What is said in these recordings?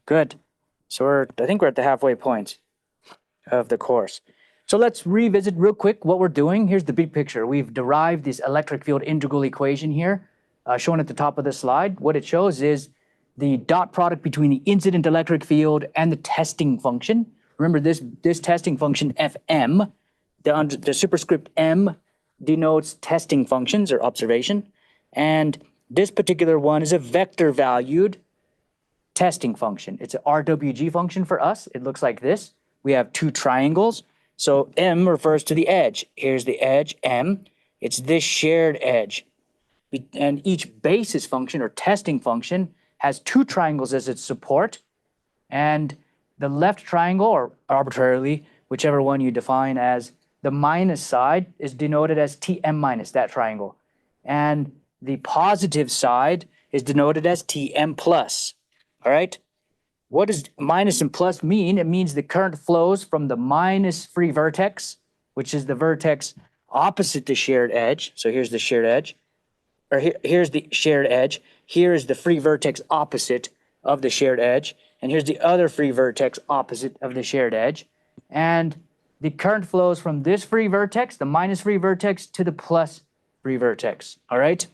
Good. So I think we're at the halfway point of the course. So let's revisit real quick what we're doing. Here's the big picture. We've derived this electric field integral equation here, shown at the top of the slide. What it shows is the dot product between the incident electric field and the testing function. Remember this testing function Fm, the superscript m denotes testing functions or observation. And this particular one is a vector valued testing function. It's an RWG function for us. It looks like this. We have two triangles. So M refers to the edge. Here's the edge, M. It's this shared edge. And each basis function or testing function has two triangles as its support. And the left triangle, or arbitrarily, whichever one you define as the minus side, is denoted as Tm minus, that triangle. And the positive side is denoted as Tm plus. All right? What does minus and plus mean? It means the current flows from the minus free vertex, which is the vertex opposite the shared edge. So here's the shared edge. Or here's the shared edge. Here is the free vertex opposite of the shared edge. And here's the other free vertex opposite of the shared edge. And the current flows from this free vertex, the minus free vertex, to the plus free vertex. All right?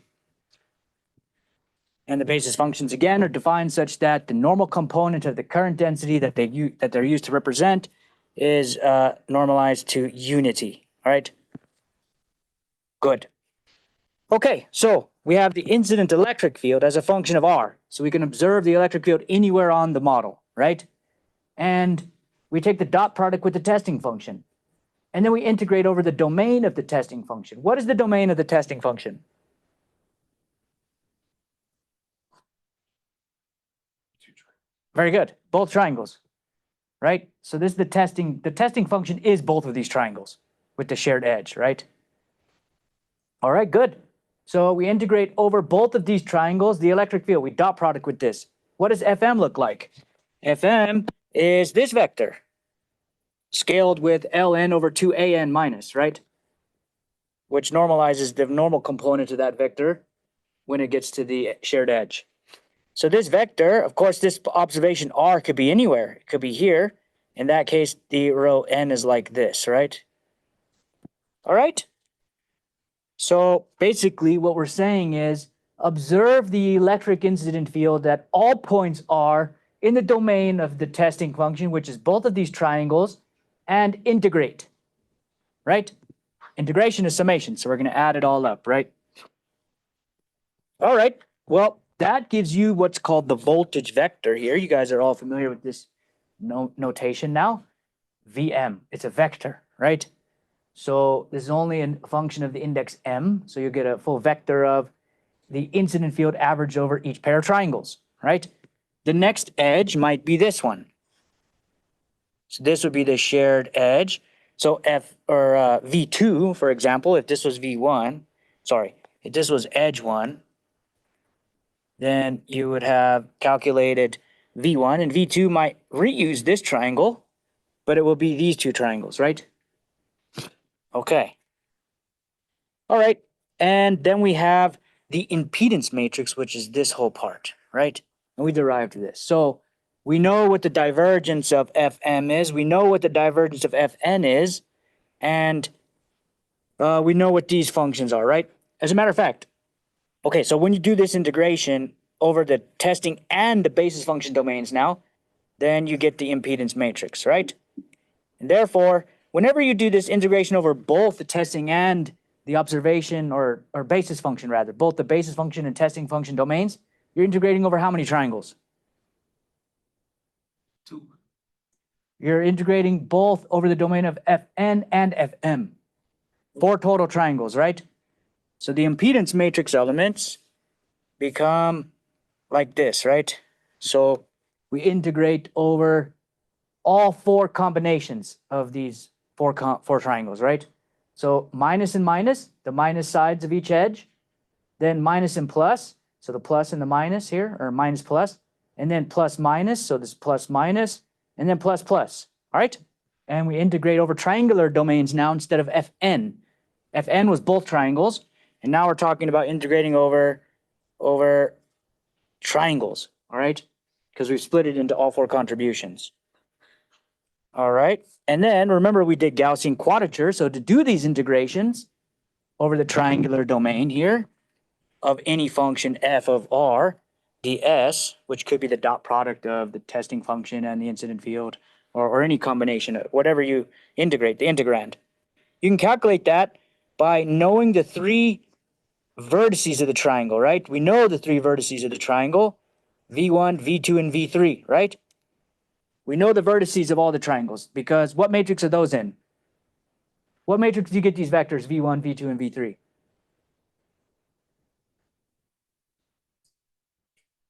And the basis functions, again, are defined such that the normal component of the current density that they're used to represent is normalized to unity. All right? Good. Okay, so we have the incident electric field as a function of R. So we can observe the electric field anywhere on the model, right? And we take the dot product with the testing function. And then we integrate over the domain of the testing function. What is the domain of the testing function? Very good. Both triangles, right? So this is the testing function is both of these triangles with the shared edge, right? All right, good. So we integrate over both of these triangles, the electric field. We dot product with this. What does Fm look like? Fm is this vector, scaled with ln over 2an minus, right? Which normalizes the normal component of that vector when it gets to the shared edge. So this vector, of course, this observation R could be anywhere. It could be here. In that case, the row n is like this, right? All right? So basically what we're saying is observe the electric incident field at all points R in the domain of the testing function, which is both of these triangles, and integrate, right? Integration is summation, so we're going to add it all up, right? All right, well, that gives you what's called the voltage vector here. You guys are all familiar with this notation now. Vm, it's a vector, right? So this is only a function of the index m, so you get a full vector of the incident field average over each pair of triangles, right? The next edge might be this one. So this would be the shared edge. So V2, for example, if this was V1, sorry, if this was edge 1, then you would have calculated V1, and V2 might reuse this triangle, but it will be these two triangles, right? Okay. All right, and then we have the impedance matrix, which is this whole part, right? And we derived this. So we know what the divergence of Fm is. We know what the divergence of Fn is. And we know what these functions are, right? As a matter of fact, okay, so when you do this integration over the testing and the basis function domains now, then you get the impedance matrix, right? And therefore, whenever you do this integration over both the testing and the observation or basis function rather, both the basis function and testing function domains, you're integrating over how many triangles? 2. You're integrating both over the domain of Fn and Fm. 4 total triangles, right? So the impedance matrix elements become like this, right? So we integrate over all 4 combinations of these four triangles, right? So minus and minus, the minus sides of each edge, then minus and plus, so the plus and the minus here, or minus plus, and then plus minus, so this plus minus, and then plus plus, all right? And we integrate over triangular domains now instead of Fn. Fn was both triangles, and now we're talking about integrating over triangles, all right? because we've split it into all four contributions. All right. And then remember we did Gaussian quadrature. So to do these integrations over the triangular domain here of any function f of r ds, which could be the dot product of the testing function and the incident field, or any combination of whatever you integrate, the integrand. You can calculate that by knowing the three vertices of the triangle, right? We know the three vertices of the triangle, v1, v2, and v3, right? We know the vertices of all the triangles because what matrix are those in? What matrix do you get these vectors, v1, v2, and v3?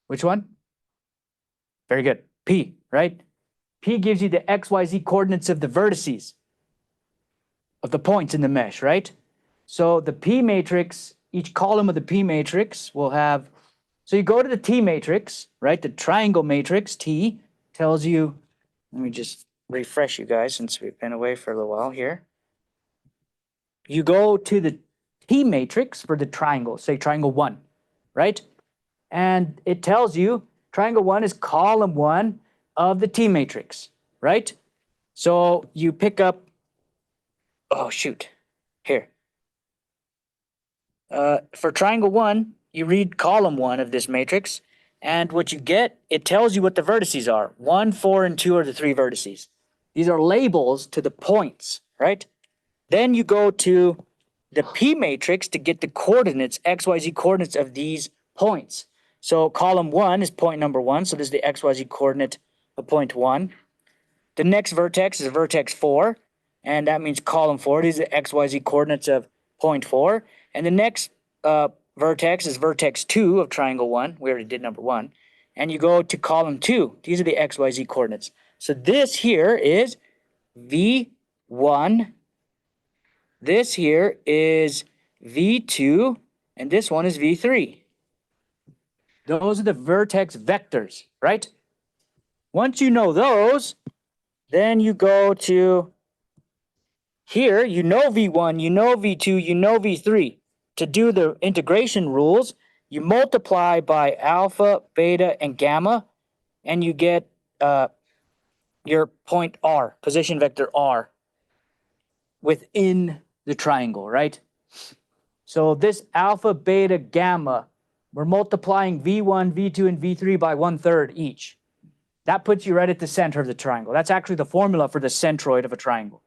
Which one? Very good. P, right? P gives you the XYZ coordinates of the vertices of the points in the mesh, right? So the P matrix, each column of the P matrix will have, so you go to the T matrix, right? The triangle matrix, T, tells you, let me just refresh you guys since we've been away for a little while here. You go to the T matrix for the triangle, say triangle 1, right? And it tells you triangle 1 is column 1 of the T matrix, right? So you pick up, oh shoot, here. For triangle 1, you read column 1 of this matrix, and what you get, it tells you what the vertices are. 1, 4, and 2 are the three vertices. These are labels to the points, right? Then you go to the P matrix to get the coordinates, XYZ coordinates of these points. So column 1 is point number 1, so this is the XYZ coordinate of point 1. The next vertex is vertex 4, and that means column 4. These are the XYZ coordinates of point 4. And the next vertex is vertex 2 of triangle 1. We already did number 1. And you go to column 2. These are the XYZ coordinates. So this here is V1. This here is V2. And this one is V3. Those are the vertex vectors, right? Once you know those, then you go to here, you know V1, you know V2, you know V3. To do the integration rules, you multiply by alpha, beta, and gamma, and you get your point R, position vector R, within the triangle, right? So this alpha, beta, gamma, we're multiplying V1, V2, and V3 by 1/3 each. That puts you right at the center of the triangle. That's actually the formula for the centroid of a triangle.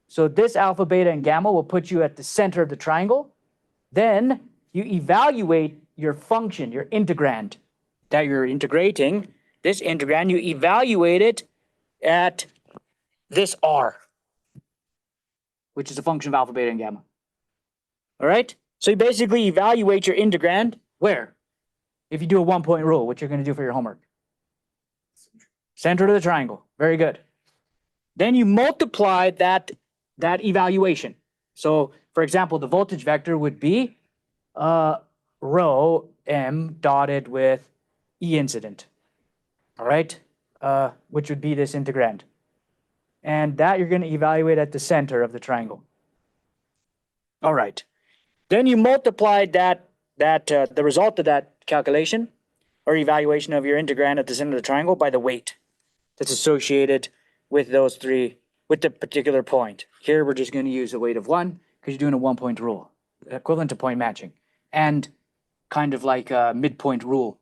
So this alpha, beta, and gamma will put you at the center of the triangle. Then you evaluate your function, your integrand that you're integrating. This integrand, you evaluate it at this R, which is a function of alpha, beta, and gamma. All right? So you basically evaluate your integrand where? If you do a 1-point rule, which you're going to do for your homework. Center of the triangle. Very good. Then you multiply that evaluation. So, for example, the voltage vector would be rho m dotted with E incident. All right? Which would be this integrand. And that you're going to evaluate at the center of the triangle. All right. Then you multiply the result of that calculation or evaluation of your integrand at the center of the triangle by the weight that's associated with those three, with the particular point. Here, we're just going to use a weight of 1 because you're doing a 1-point rule, equivalent to point matching, and kind of like a midpoint rule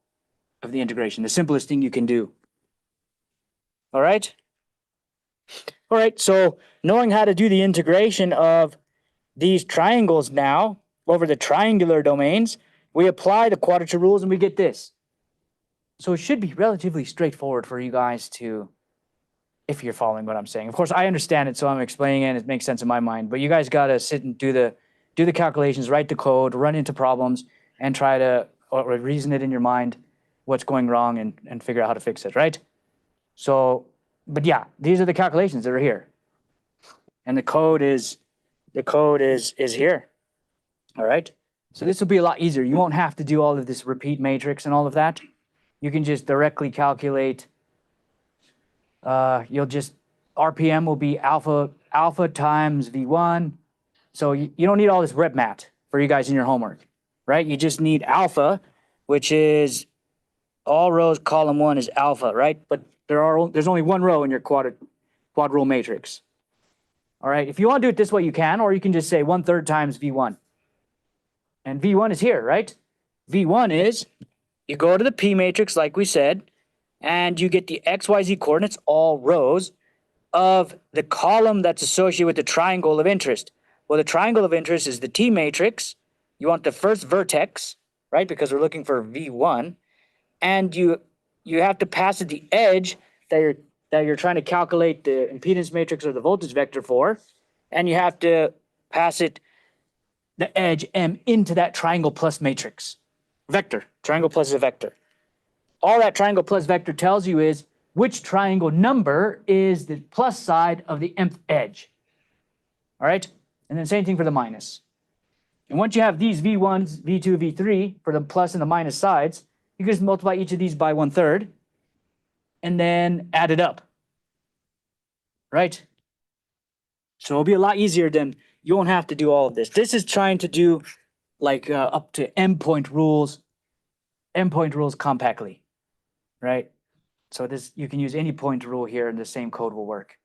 of the integration, the simplest thing you can do. All right? All right, so knowing how to do the integration of these triangles now over the triangular domains, we apply the quadrature rules and we get this. So it should be relatively straightforward for you guys to, if you're following what I'm saying. Of course, I understand it, so I'm explaining it, and it makes sense in my mind. But you guys got to sit and do the calculations, write the code, run into problems, and try to or reason it in your mind what's going wrong and figure out how to fix it, right? So, but yeah, these are the calculations that are here. And the code is here. All right? So this will be a lot easier. You won't have to do all of this repeat matrix and all of that. You can just directly calculate. You'll just, RPM will be alpha times V1. So you don't need all this rep mat for you guys in your homework, right? You just need alpha, which is all rows, column 1 is alpha, right? But there's only one row in your quad row matrix. All right, if you want to do it this way, you can, or you can just say 1/3 times V1. And V1 is here, right? V1 is, you go to the P matrix like we said, and you get the XYZ coordinates, all rows, of the column that's associated with the triangle of interest. Well, the triangle of interest is the T matrix. You want the first vertex, right? Because we're looking for V1. And you have to pass it the edge that you're trying to calculate the impedance matrix or the voltage vector for. And you have to pass it the edge M into that triangle plus matrix. Vector. Triangle plus a vector. All that triangle plus vector tells you is which triangle number is the plus side of the mth edge. All right? And then same thing for the minus. And once you have these V1s, V2, V3 for the plus and the minus sides, you can just multiply each of these by 1/3 and then add it up. Right? So it'll be a lot easier than, you won't have to do all of this. This is trying to do like up to m-point rules compactly. Right? So this, you can use any point rule here and the same code will work.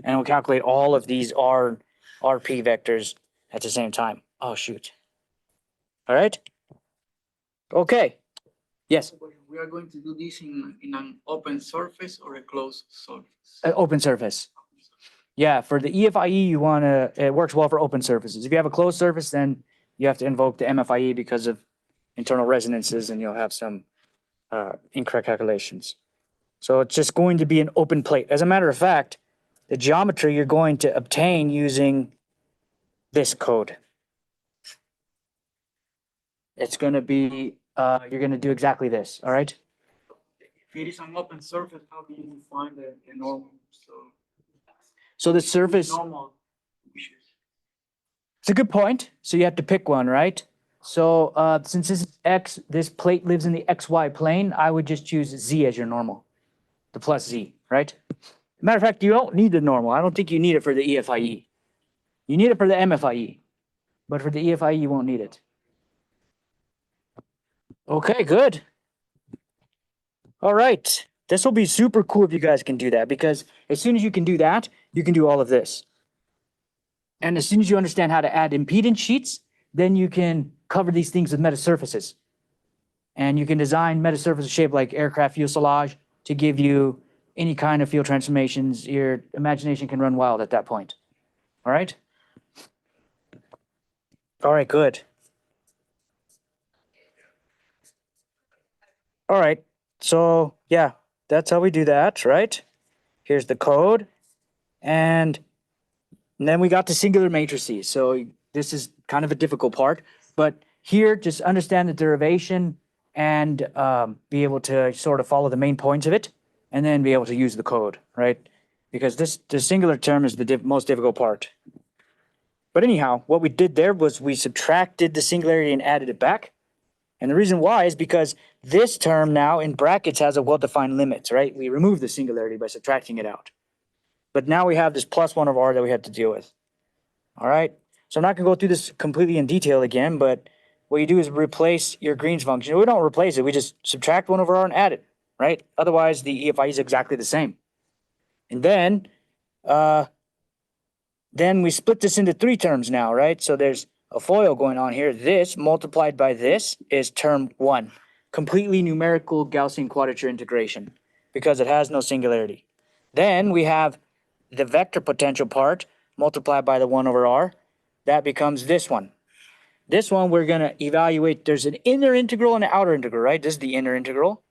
And we'll calculate all of these RP vectors at the same time. Oh, shoot. All right? Okay. Yes? We are going to do this in an open surface or a closed surface? Open surface. Yeah, for the EFIE, you want to, it works well for open surfaces. If you have a closed surface, then you have to invoke the MFIE because of internal resonances and you'll have some incorrect calculations. So it's just going to be an open plate. As a matter of fact, the geometry you're going to obtain using this code. It's going to be, you're going to do exactly this, all right? If it is an open surface, how do you define the normal? So the surface, Normal. it's a good point. So you have to pick one, right? So since this is X, this plate lives in the XY plane, I would just choose Z as your normal, the plus Z, right? Matter of fact, you don't need the normal. I don't think you need it for the EFIE. You need it for the MFIE, but for the EFIE, you won't need it. Okay, good. All right. This will be super cool if you guys can do that, because as soon as you can do that, you can do all of this. And as soon as you understand how to add impedance sheets, then you can cover these things with metasurfaces. And you can design metasurfaces shaped like aircraft fuselage to give you any kind of field transformations. Your imagination can run wild at that point. All right? All right, good. All right, so yeah, that's how we do that, right? Here's the code. And then we got the singular matrices. So this is kind of a difficult part, but here, just understand the derivation and be able to sort of follow the main points of it, and then be able to use the code, right? Because the singular term is the most difficult part. But anyhow, what we did there was we subtracted the singularity and added it back. And the reason why is because this term now in brackets has a well-defined limits, right? We remove the singularity by subtracting it out. But now we have this plus 1 of R that we have to deal with. All right? So I'm not going to go through this completely in detail again, but what you do is replace your Green's function. We don't replace it. We just subtract 1 over R and add it, right? Otherwise, the EFI is exactly the same. And then we split this into 3 terms now, right? So there's a FOIL going on here. This multiplied by this is term 1. Completely numerical Gaussian quadrature integration because it has no singularity. Then we have the vector potential part multiplied by the 1 over R. That becomes this one. This one we're going to evaluate. There's an inner integral and an outer integral, right? This is the inner integral.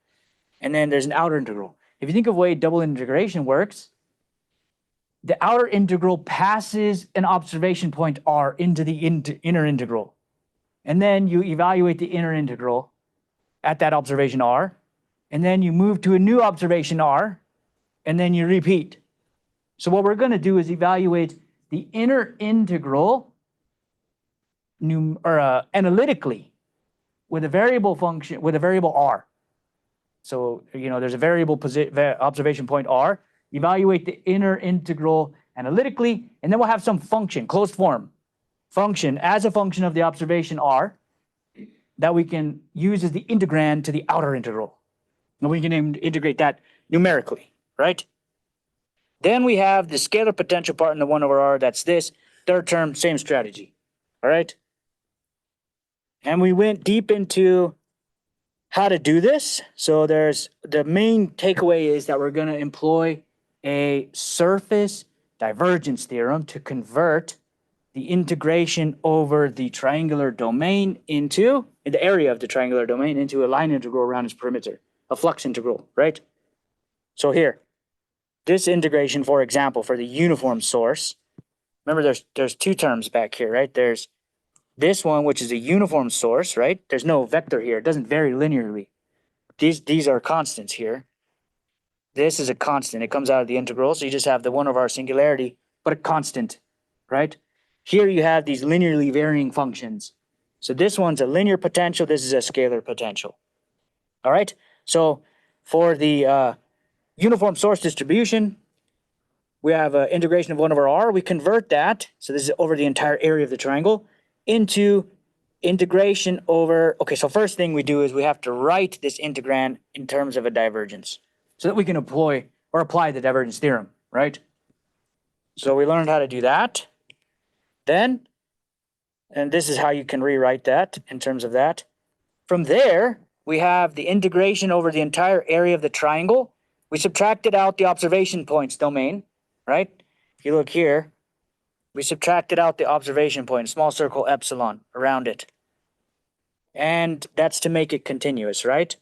And then there's an outer integral. If you think of the way double integration works, the outer integral passes an observation point R into the inner integral. And then you evaluate the inner integral at that observation R. And then you move to a new observation R. And then you repeat. So what we're going to do is evaluate the inner integral analytically with a variable function, with a variable R. So, there's a variable observation point R. Evaluate the inner integral analytically, and then we'll have some function, closed form function as a function of the observation R that we can use as the integrand to the outer integral. And we can integrate that numerically, right? Then we have the scalar potential part in the 1 over r, that's this. Third term, same strategy, all right? And we went deep into how to do this. So there's the main takeaway is that we're going to employ a surface divergence theorem to convert the integration over the triangular domain into, in the area of the triangular domain, into a line integral around its perimeter, a flux integral, right? So here, this integration, for example, for the uniform source, remember there's two terms back here, right? There's this one, which is a uniform source, right? There's no vector here. It doesn't vary linearly. These are constants here. This is a constant. It comes out of the integral, so you just have the 1 over r singularity, but a constant, right? Here you have these linearly varying functions. So this one's a linear potential. This is a scalar potential. All right? So for the uniform source distribution, we have an integration of 1 over r. We convert that, so this is over the entire area of the triangle, into integration over, okay, so first thing we do is we have to write this integrand in terms of a divergence so that we can employ or apply the divergence theorem, right? So we learned how to do that. Then, and this is how you can rewrite that in terms of that. From there, we have the integration over the entire area of the triangle. We subtracted out the observation points domain, right? If you look here, we subtracted out the observation point, small circle epsilon around it. And that's to make it continuous, right?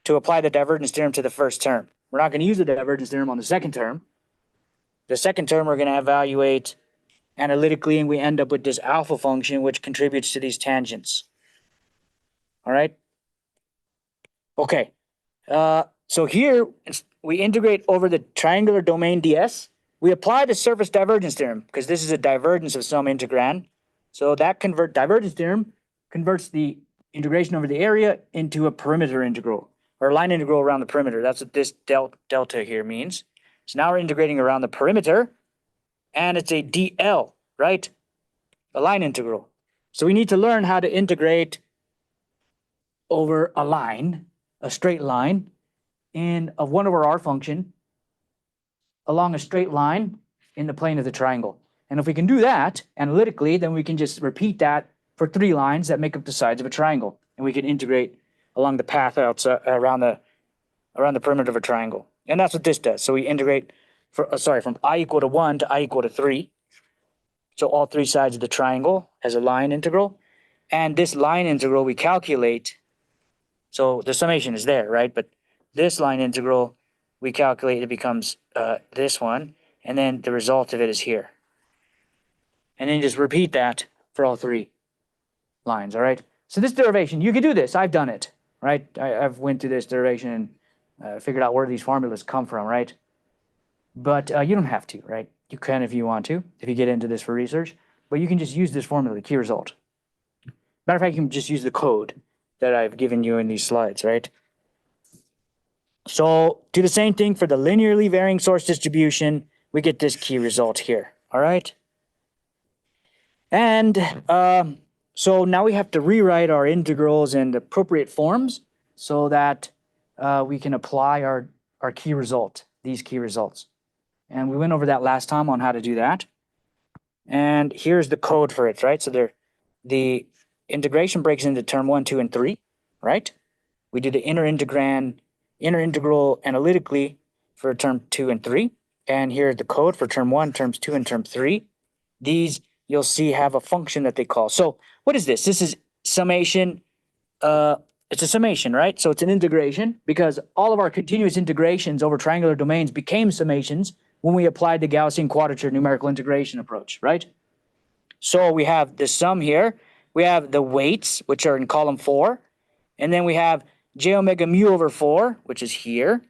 To apply the divergence theorem to the first term. We're not going to use the divergence theorem on the second term. The second term we're going to evaluate analytically, and we end up with this alpha function, which contributes to these tangents. All right? Okay. So here, we integrate over the triangular domain ds. We apply the surface divergence theorem, because this is a divergence of some integrand. So that divergence theorem converts the integration over the area into a perimeter integral, or a line integral around the perimeter. That's what this delta here means. So now we're integrating around the perimeter, and it's a dl, right? A line integral. So we need to learn how to integrate over a line, a straight line, in a 1 over r function along a straight line in the plane of the triangle. And if we can do that analytically, then we can just repeat that for 3 lines that make up the sides of a triangle. And we can integrate along the path outside, around the perimeter of a triangle. And that's what this does. So we integrate from I equal to 1 to I equal to 3. So all 3 sides of the triangle as a line integral. And this line integral we calculate. So the summation is there, right? But this line integral we calculate, it becomes this one. And then the result of it is here. And then just repeat that for all 3 lines, all right? So this derivation, you can do this. I've done it, right? I've went through this derivation and figured out where these formulas come from, right? But you don't have to, right? You can if you want to, if you get into this for research. But you can just use this formula, the key result. Matter of fact, you can just use the code that I've given you in these slides, right? So do the same thing for the linearly varying source distribution. We get this key result here, all right? And so now we have to rewrite our integrals in the appropriate forms so that we can apply our key result, these key results. And we went over that last time on how to do that. And here's the code for it, right? So the integration breaks into term 1, 2, and 3, right? We do the inner integral analytically for term 2 and 3. And here's the code for term 1, terms 2, and term 3. These, you'll see, have a function that they call. So what is this? This is summation. It's a summation, right? So it's an integration because all of our continuous integrations over triangular domains became summations when we applied the Gaussian quadrature numerical integration approach, right? So we have the sum here. We have the weights, which are in column 4. And then we have j omega mu over 4, which is here.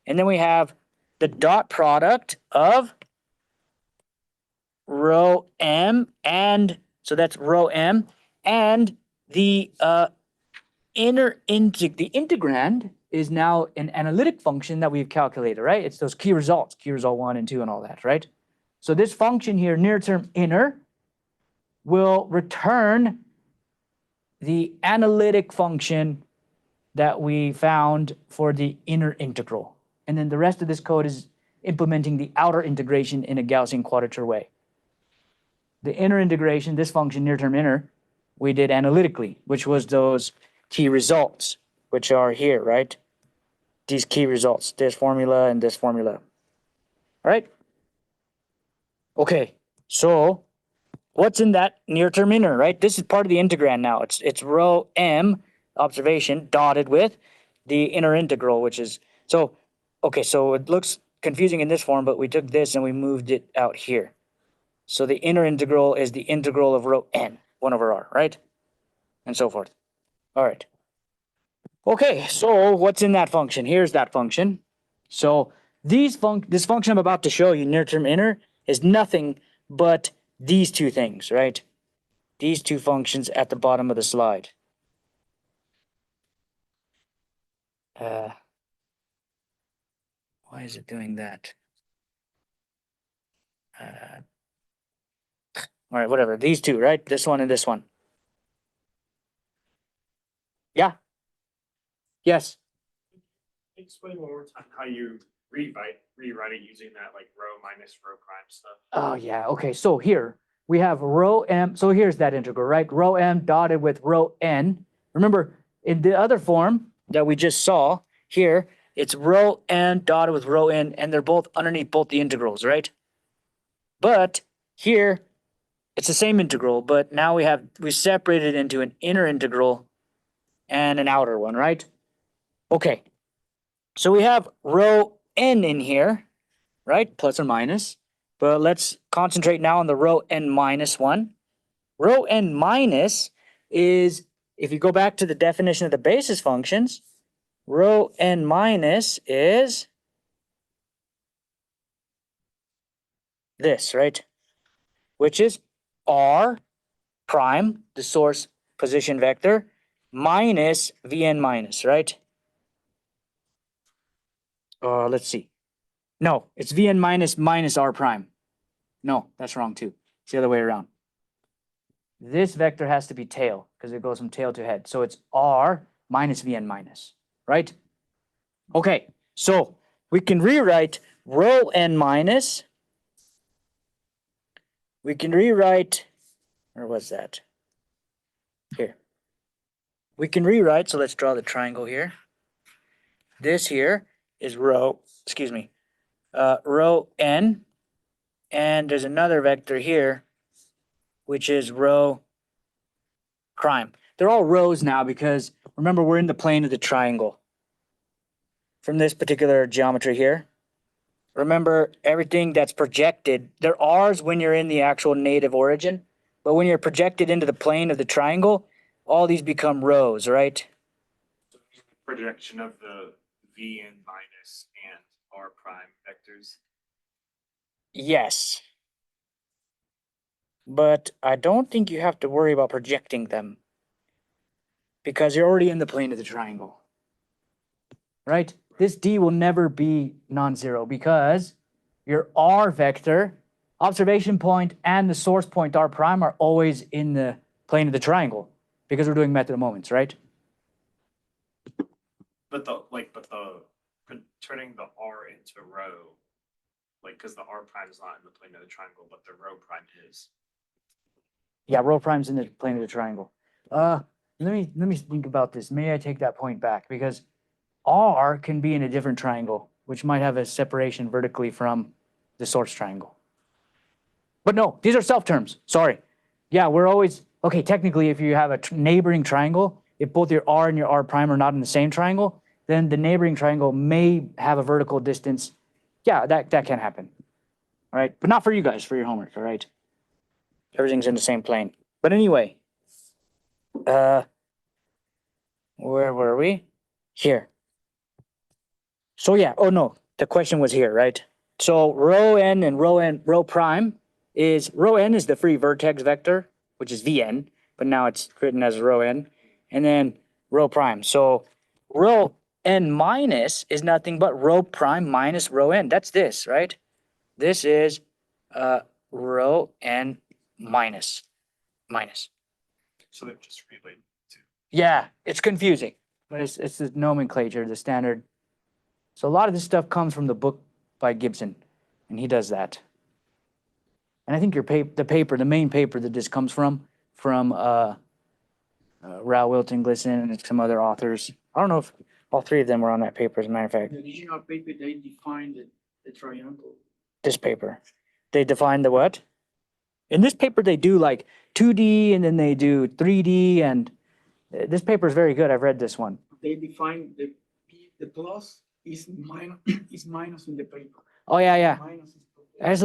And then we have the dot product of rho m, and so that's rho m, and the integrand is now an analytic function that we've calculated, right? It's those key results, key result 1 and 2 and all that, right? So this function here, near term inner, will return the analytic function that we found for the inner integral. And then the rest of this code is implementing the outer integration in a Gaussian quadrature way. The inner integration, this function near term inner, we did analytically, which was those key results, which are here, right? These key results, this formula and this formula. All right? Okay, so what's in that near term inner, right? This is part of the integrand now. It's rho m observation dotted with the inner integral, which is, so, okay, so it looks confusing in this form, but we took this and we moved it out here. So the inner integral is the integral of rho n, 1 over r, right? And so forth. All right. Okay, so what's in that function? Here's that function. So this function I'm about to show you, near term inner, is nothing but these two things, right? These two functions at the bottom of the slide. Why is it doing that? All right, whatever. These two, right? This one and this one. Yeah. Yes. Explain one more time how you rewrite it using that like rho minus rho prime stuff. Oh, yeah. Okay, so here we have rho m. So here's that integral, right? Rho m dotted with rho n. Remember, in the other form that we just saw here, it's rho n dotted with rho n, and they're both underneath both the integrals, right? But here, it's the same integral, but now we separated it into an inner integral and an outer one, right? Okay, so we have rho n in here, right? Plus or minus. But let's concentrate now on the rho n minus one. Rho n minus is, if you go back to the definition of the basis functions, rho n minus is this, right? Which is r prime, the source position vector, minus vn minus, right? Let's see. No, it's vn minus minus r prime. No, that's wrong too. It's the other way around. This vector has to be tail because it goes from tail to head. So it's r minus vn minus, right? Okay, so we can rewrite rho n minus. We can rewrite, or was that? Here. We can rewrite, so let's draw the triangle here. This here is rho n, and there's another vector here, which is rho prime. They're all rows now because remember we're in the plane of the triangle. From this particular geometry here, remember everything that's projected, they're r's when you're in the actual native origin, but when you're projected into the plane of the triangle, all these become rows, right? Projection of the vn minus and r prime vectors. Yes. But I don't think you have to worry about projecting them because you're already in the plane of the triangle, right? This D will never be non-zero because your R vector, observation point, and the source point R prime are always in the plane of the triangle because we're doing method of moments, right? But turning the r into rho, like because the r prime is not in the plane of the triangle, but the rho prime is. Yeah, rho prime's in the plane of the triangle. Let me think about this. May I take that point back because R can be in a different triangle, which might have a separation vertically from the source triangle. But no, these are self terms. Sorry. Yeah, we're always, okay, technically, if you have a neighboring triangle, if both your R and your R prime are not in the same triangle, then the neighboring triangle may have a vertical distance. Yeah, that can happen. All right, but not for you guys, for your homework, all right? Everything's in the same plane. But anyway, where were we? Here. So yeah, oh no, the question was here, right? So rho n and rho prime is, rho n is the free vertex vector, which is vn, but now it's written as rho n, and then rho prime. So rho n minus is nothing but rho prime minus rho n. That's this, right? This is rho n minus. So they're just related to. Yeah, it's confusing. But it's the nomenclature, the standard. So a lot of this stuff comes from the book by Gibson, and he does that. And I think the main paper that this comes from Rao Wilton Glisson and some other authors. I don't know if all three of them were on that paper, as a matter of fact. In the original paper, they defined the triangle. This paper. They define the what? In this paper, they do like 2D and then they do 3D, and this paper is very good. I've read this one. They define the plus is minus is minus in the paper. Oh, yeah, yeah. Minus is There's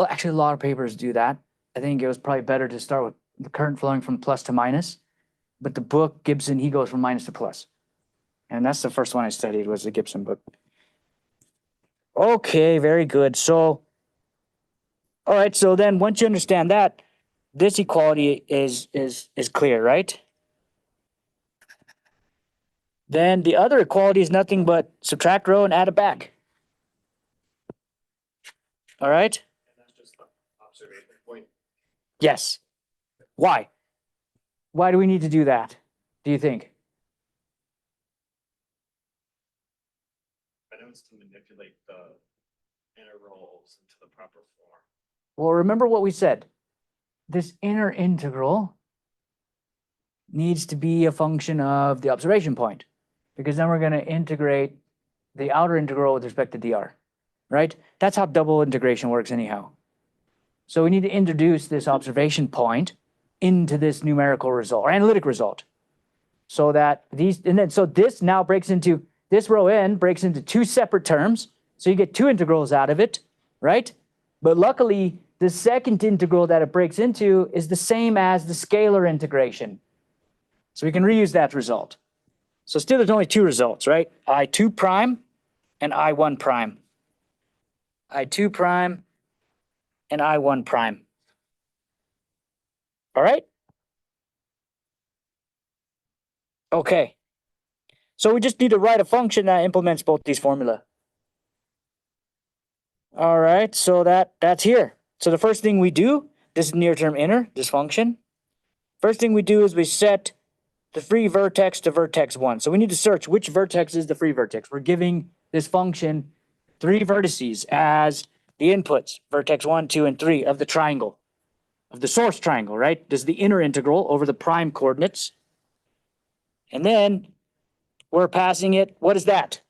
actually a lot of papers do that. I think it was probably better to start with the current flowing from plus to minus. But the book, Gibson, he goes from minus to plus. And that's the first one I studied, was the Gibson book. Okay, very good. So, all right, so then once you understand that, this equality is clear, right? Then the other equality is nothing but subtract row and add it back. All right? And that's just the observation point. Yes. Why? Why do we need to do that, do you think? I know it's to manipulate the intervals into the proper form. Well, remember what we said. This inner integral needs to be a function of the observation point, because then we're going to integrate the outer integral with respect to dr, right? That's how double integration works anyhow. So we need to introduce this observation point into this numerical result or analytic result, so that so this now breaks into, this row n breaks into two separate terms. So you get two integrals out of it, right? But luckily, the second integral that it breaks into is the same as the scalar integration. So we can reuse that result. So still there's only two results, right? I2 prime and I1 prime. I2 prime and I1 prime. All right? Okay. So we just need to write a function that implements both these formula. All right, so that's here. So the first thing we do, this is near term inner, this function. First thing we do is we set the free vertex to vertex 1. So we need to search which vertex is the free vertex. We're giving this function 3 vertices as the inputs, vertex 1, 2, and 3 of the triangle, of the source triangle, right? This is the inner integral over the prime coordinates. And then we're passing it, what is that?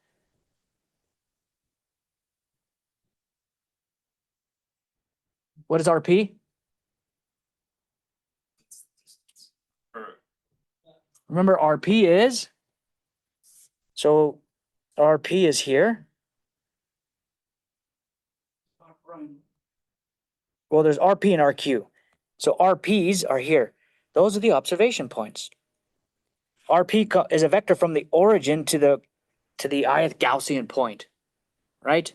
What is RP? Or Remember, RP is, so RP is here. prime. Well, there's RP and RQ. So RPs are here. Those are the observation points. RP is a vector from the origin to the ith Gaussian point, right?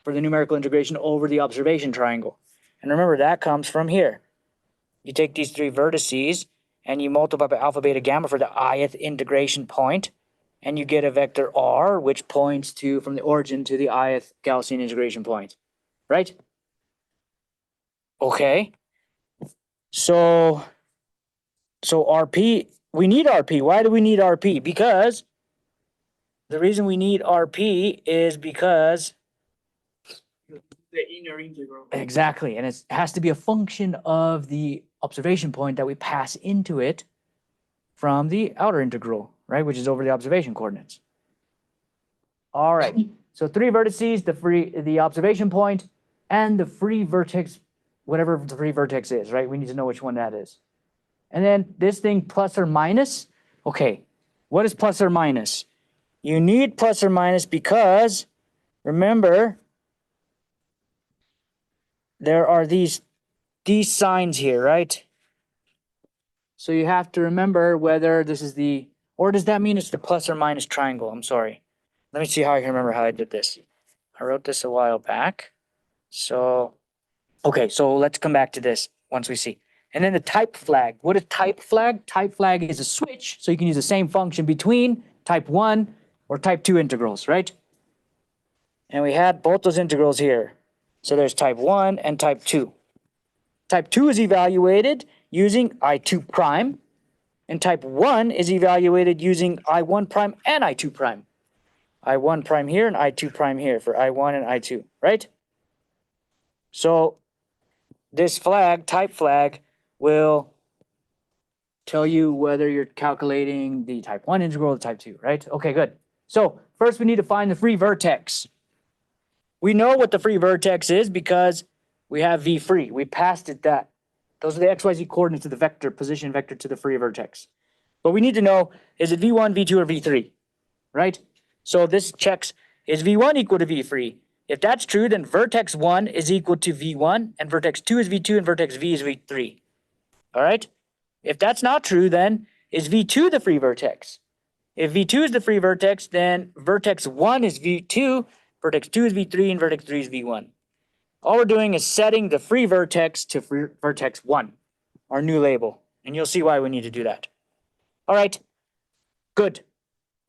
For the numerical integration over the observation triangle. And remember, that comes from here. You take these 3 vertices and you multiply by alpha, beta, gamma for the ith integration point, and you get a vector R, which points to from the origin to the ith Gaussian integration point, right? Okay. So RP, we need RP. Why do we need RP? Because the reason we need RP is because The inner integral. exactly, and it has to be a function of the observation point that we pass into it from the outer integral, right, which is over the observation coordinates. All right, so 3 vertices, the observation point, and the free vertex, whatever the free vertex is, right? We need to know which one that is. And then this thing plus or minus, okay, what is plus or minus? You need plus or minus because, remember, there are these signs here, right? So you have to remember whether this is the, or does that mean it's the plus or minus triangle? I'm sorry. Let me see how I can remember how I did this. I wrote this a while back. So, okay, so let's come back to this once we see. And then the type flag. What is type flag? Type flag is a switch, so you can use the same function between type 1 or type 2 integrals, right? And we had both those integrals here. So there's type 1 and type 2. Type 2 is evaluated using I2 prime, And type 1 is evaluated using I1 prime and I2 prime. I1 prime here and I2 prime here for I1 and I2, right? So this flag, type flag, will tell you whether you're calculating the type 1 integral or type 2, right? Okay, good. So first we need to find the free vertex. We know what the free vertex is because we have v free. We passed it that. Those are the xyz coordinates of the vector, position vector to the free vertex. But we need to know, is it v1, v2, or v3, right? So this checks, is v1 equal to v free? If that's true, then vertex 1 is equal to v1, and vertex 2 is v2, and vertex v is v3, all right? If that's not true, then is v2 the free vertex? If v2 is the free vertex, then vertex 1 is v2, vertex 2 is v3, and vertex 3 is v1. All we're doing is setting the free vertex to free vertex 1, our new label, and you'll see why we need to do that. All right, good.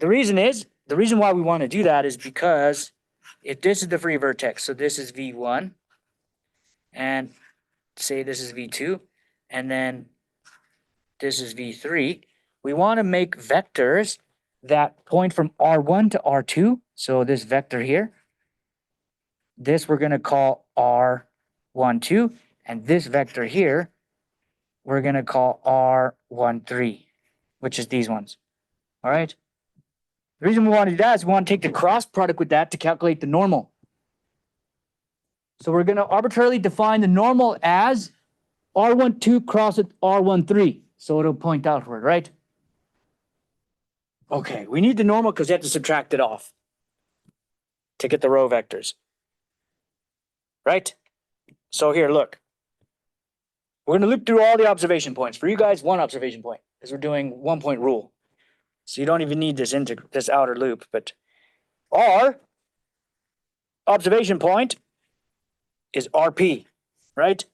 The reason why we want to do that is because if this is the free vertex, so this is v1, and say this is v2, and then this is v3, we want to make vectors that point from R1 to R2. So this vector here, this we're going to call R12, and this vector here, we're going to call R13, which is these ones. All right. The reason we want to do that is we want to take the cross product with that to calculate the normal. So we're going to arbitrarily define the normal as R12 cross with R13. So it'll point outward, right? Okay, we need the normal because we have to subtract it off to get the row vectors. Right? So here, look. We're going to loop through all the observation points. For you guys, one observation point, because we're doing 1 point rule. So you don't even need this outer loop, but our observation point is RP, right?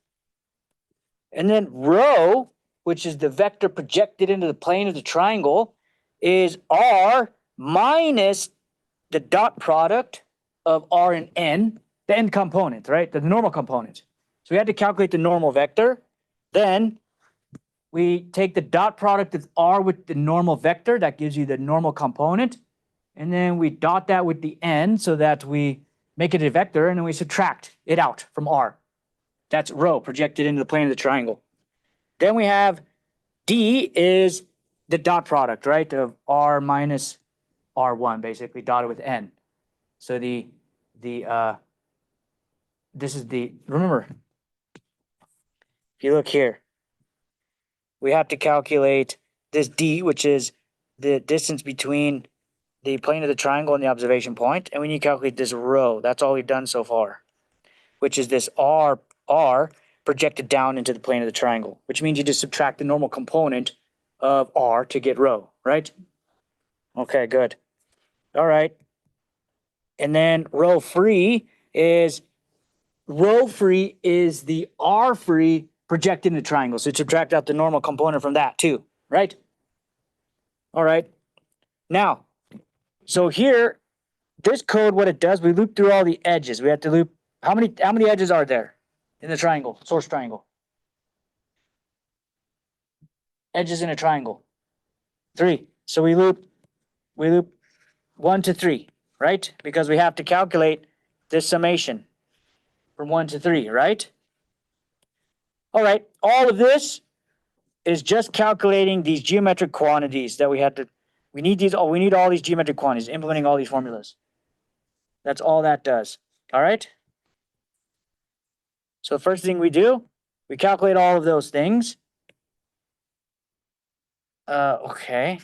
And then rho, which is the vector projected into the plane of the triangle, is R minus the dot product of R and N, the N component, right? The normal component. So we had to calculate the normal vector. Then we take the dot product of R with the normal vector, that gives you the normal component. And then we dot that with the N so that we make it a vector, and then we subtract it out from R. That's rho projected into the plane of the triangle. Then we have D is the dot product, right, of R minus R1, basically dotted with N. So this is the, remember, if you look here, we have to calculate this D, which is the distance between the plane of the triangle and the observation point, and we need to calculate this rho. That's all we've done so far, which is this R projected down into the plane of the triangle, which means you just subtract the normal component of R to get rho, right? Okay, good. All right. And then rho free is the R free projected in the triangle. So subtract out the normal component from that too, right? All right. Now, so here, this code, what it does, we loop through all the edges. We have to loop, how many edges are there in the triangle, source triangle? Edges in a triangle. 3. So we loop 1 to 3, right? Because we have to calculate this summation from 1 to 3, right? All right, all of this is just calculating these geometric quantities that we need all these geometric quantities, implementing all these formulas. That's all that does, all right? So the first thing we do, we calculate all of those things. Okay.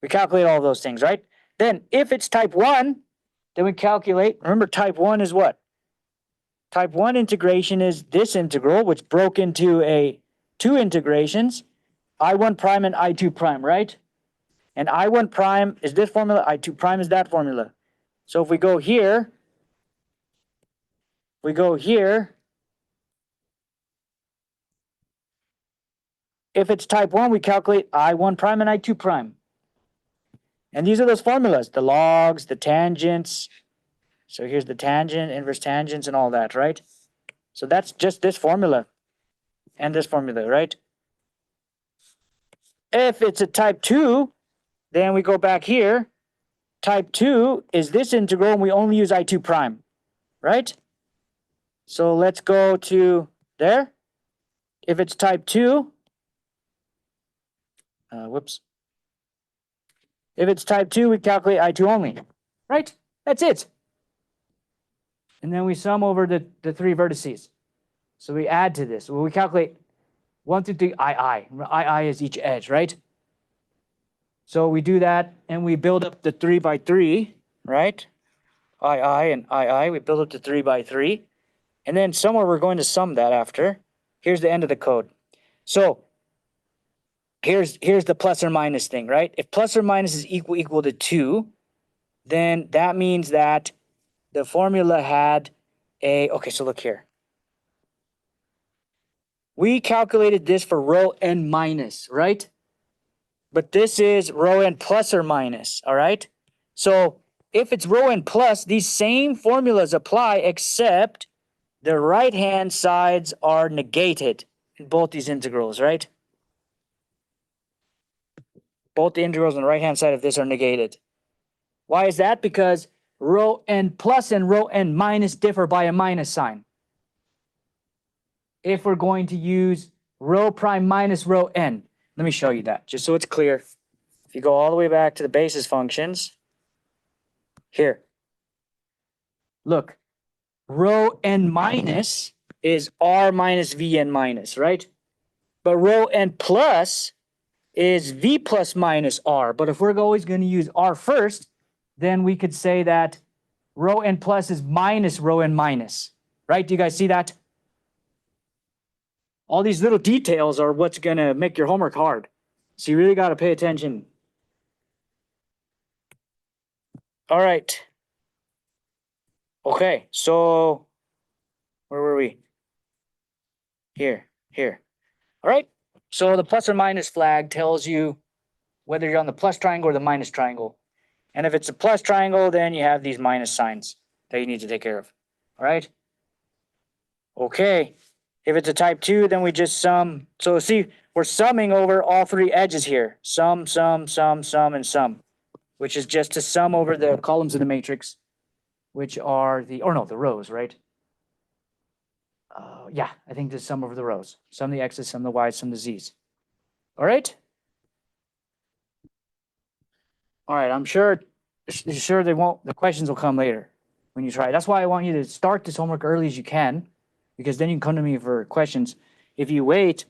We calculate all of those things, right? Then if it's type 1, then we calculate, remember type 1 is what? Type 1 integration is this integral, which broke into two integrations, I1 prime and I2 prime, right? And I1 prime is this formula, I2 prime is that formula. So if we go here, if it's type 1, we calculate I1 prime and I2 prime. And these are those formulas, the logs, the tangents. So here's the tangent, inverse tangents, and all that, right? So that's just this formula and this formula, right? If it's a type 2, then we go back here. Type 2 is this integral, and we only use I2 prime, right? So let's go to there. If it's type 2, whoops. If it's type 2, we calculate I2 only, right? That's it. And then we sum over the three vertices. So we add to this. Well, we calculate 1 through 3 II is each edge, right? So we do that, and we build up the 3 by 3, right? II and II, we build up to 3 by 3. And then somewhere we're going to sum that after. Here's the end of the code. So here's the plus or minus thing, right? If plus or minus is equal to 2, then that means that the formula had okay, so look here. We calculated this for rho n minus, right? But this is rho n plus or minus, all right? So if it's rho n plus, these same formulas apply, except the right-hand sides are negated in both these integrals, right? Both the integrals on the right-hand side of this are negated. Why is that? Because rho n plus and rho n minus differ by a minus sign. If we're going to use rho prime minus rho n. Let me show you that, just so it's clear. If you go all the way back to the basis functions, here. Look, rho n minus is r minus vn minus, right? But rho n plus is v plus minus r. But if we're always going to use r first, then we could say that rho n plus is minus rho n minus, right? Do you guys see that? All these little details are what's going to make your homework hard. So you really got to pay attention. All right. Okay, so where were we? Here. All right. So the plus or minus flag tells you whether you're on the plus triangle or the minus triangle. And if it's a plus triangle, then you have these minus signs that you need to take care of. All right. Okay. If it's a type 2, then we just sum. So see, we're summing over all three edges here. Sum, and sum, which is just to sum over the columns of the matrix, which are the rows, right? Yeah, I think just sum over the rows. Sum the x's, sum the y's, sum the z's. All right? All right, I'm sure the questions will come later when you try. That's why I want you to start this homework early as you can, because then you can come to me for questions. If you wait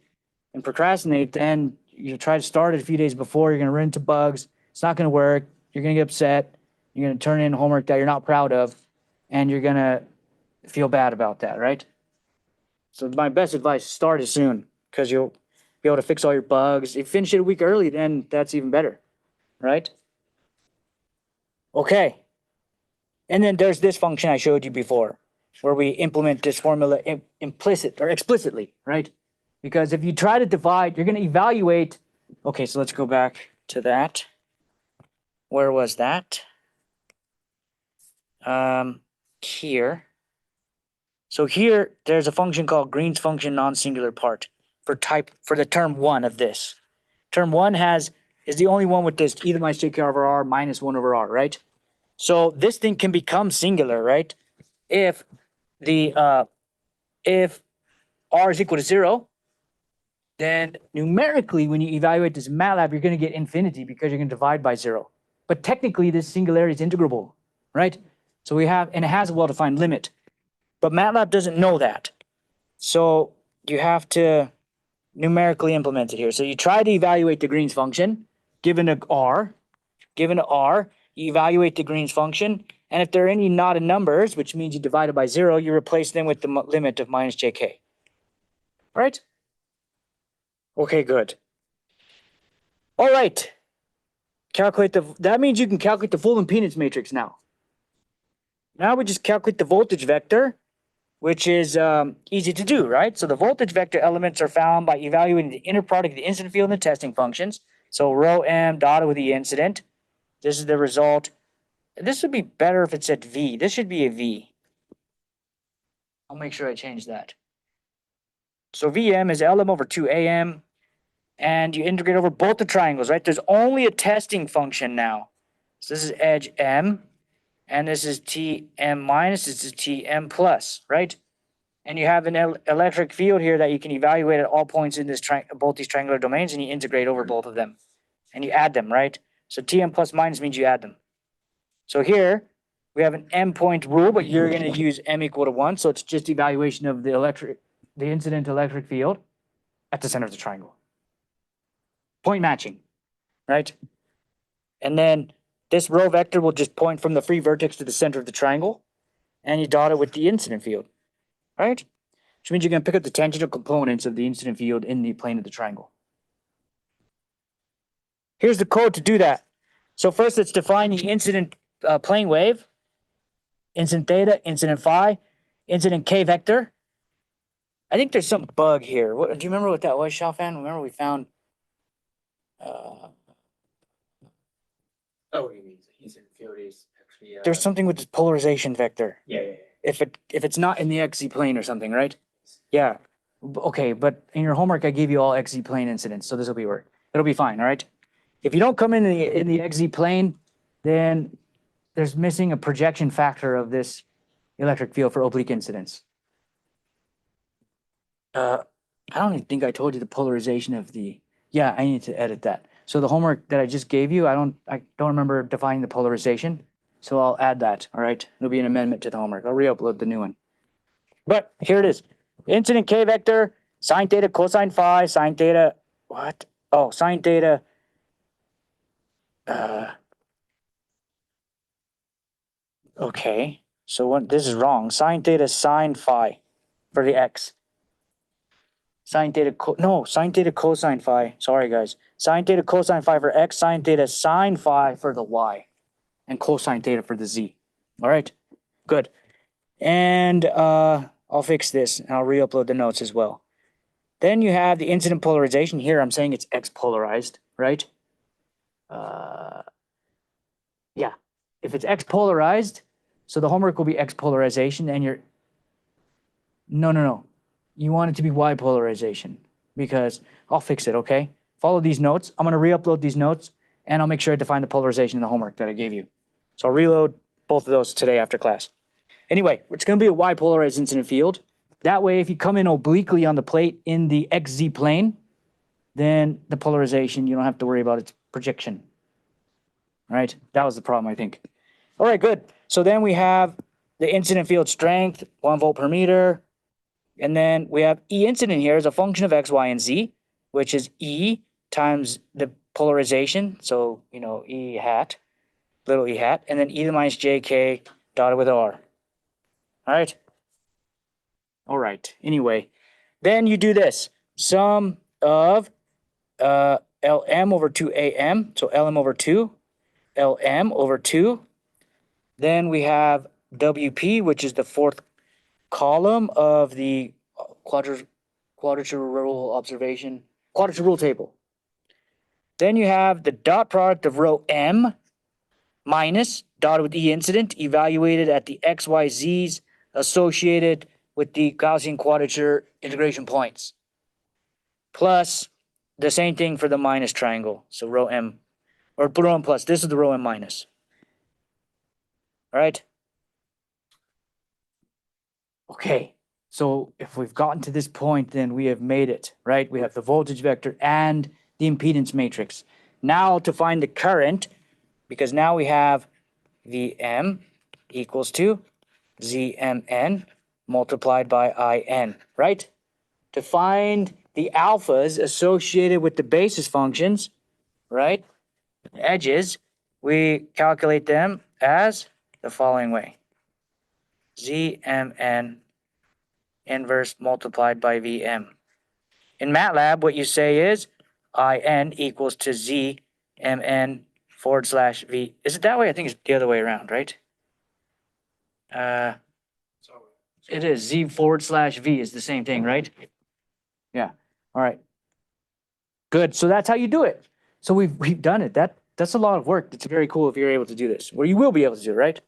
and procrastinate, then you try to start it a few days before, you're going to run into bugs. It's not going to work. You're going to get upset. You're going to turn in homework that you're not proud of, and you're going to feel bad about that, right? So my best advice, start it soon, because you'll be able to fix all your bugs. If you finish it a week early, then that's even better, right? Okay. And then there's this function I showed you before, where we implement this formula explicitly, right? Because if you try to divide, you're going to evaluate. Okay, so let's go back to that. Where was that? Here. So here, there's a function called Green's function non-singular part for the term 1 of this. Term 1 is the only one with this either minus jk over r minus 1 over r, right? So this thing can become singular, right? If r is equal to 0, then numerically, when you evaluate this in MATLAB, you're going to get infinity because you're going to divide by 0. But technically, this singularity is integrable, right? So and it has a well-defined limit. But MATLAB doesn't know that. So you have to numerically implement it here. So you try to evaluate the Green's function, given a r, you evaluate the Green's function, and if there are any knotted numbers, which means you divide it by 0, you replace them with the limit of minus jk. All right? Okay, good. All right. That means you can calculate the full impedance matrix now. Now we just calculate the voltage vector, which is easy to do, right? So the voltage vector elements are found by evaluating the inner product of the incident field and the testing functions. So rho m dotted with the incident. This is the result. This would be better if it said V. This should be a V. I'll make sure I change that. So Vm is Lm over 2Am, and you integrate over both the triangles, right? There's only a testing function now. So this is edge M, and this is Tm minus, this is Tm plus, right? And you have an electric field here that you can evaluate at all points in this both these triangular domains, and you integrate over both of them. And you add them, right? So Tm plus minus means you add them. So here, we have an M point rule, but you're going to use M equal to 1. So it's just evaluation of the incident electric field at the center of the triangle. Point matching, right? And then this row vector will just point from the free vertex to the center of the triangle, and you dot it with the incident field, right? Which means you're going to pick up the tangential components of the incident field in the plane of the triangle. Here's the code to do that. So first, let's define the incident plane wave, incident theta, incident phi, incident k vector. I think there's some bug here. What, do you remember what that was, Xiaofan? Remember we found... Oh, you mean the incident field is actually there's something with this polarization vector. yeah. If it's not in the XZ plane or something, right? Yeah. Okay, but in your homework, I gave you all XZ plane incidents, so this will be work. It'll be fine, all right? If you don't come in the XZ plane, then there's missing a projection factor of this electric field for oblique incidence. I don't even think I told you the polarization of the... Yeah, I need to edit that. So the homework that I just gave you, I don't remember defining the polarization. So I'll add that, all right? It'll be an amendment to the homework. I'll re-upload the new one. But here it is. Incident K vector, sine theta, cosine phi, sine theta, what? Oh, sine theta. Okay, so what? This is wrong. Sine theta, sine phi for the X. Sine theta, sine theta, cosine phi. Sorry, guys. Sine theta, cosine phi for X, sine theta, sine phi for the Y, and cosine theta for the Z. All right, good. And I'll fix this, and I'll re-upload the notes as well. Then you have the incident polarization. Here I'm saying it's X polarized, right? Yeah, if it's X polarized, so the homework will be X polarization, and you're... No. You want it to be Y polarization, because I'll fix it, okay? Follow these notes. I'm going to re-upload these notes, and I'll make sure I define the polarization in the homework that I gave you. So I'll reload both of those today after class. Anyway, it's going to be a Y polarized incident field. That way, if you come in obliquely on the plate in the XZ plane, then the polarization, you don't have to worry about its projection. All right, that was the problem, I think. All right, good. So then we have the incident field strength, 1 volt per meter. And then we have E incident here as a function of X, Y, and Z, which is E times the polarization. So, E hat, little e hat, and then E to the minus JK dotted with R. All right. All right. Anyway, then you do this. Sum of LM over 2AM. So LM over 2. LM over 2. Then we have WP, which is the fourth column of the quadrature rule table. Then you have the dot product of row M minus dotted with E incident evaluated at the X, Y, Z's associated with the Gaussian quadrature integration points. Plus the same thing for the minus triangle. So row M, or row M plus. This is the row M minus. All right. Okay. So if we've gotten to this point, then we have made it, right? We have the voltage vector and the impedance matrix. Now to find the current, because now we have Vm equals to Zmn multiplied by In, right? To find the alphas associated with the basis functions, right? Edges, we calculate them as the following way. Zmn inverse multiplied by Vm. In MATLAB, what you say is In equals to Zmn forward slash V. Is it that way? I think it's the other way around, right? It is. Z forward slash V is the same thing, right? Yeah. All right. Good. So that's how you do it. So we've done it. That's a lot of work. It's very cool if you're able to do this. Well, you will be able to do it, right?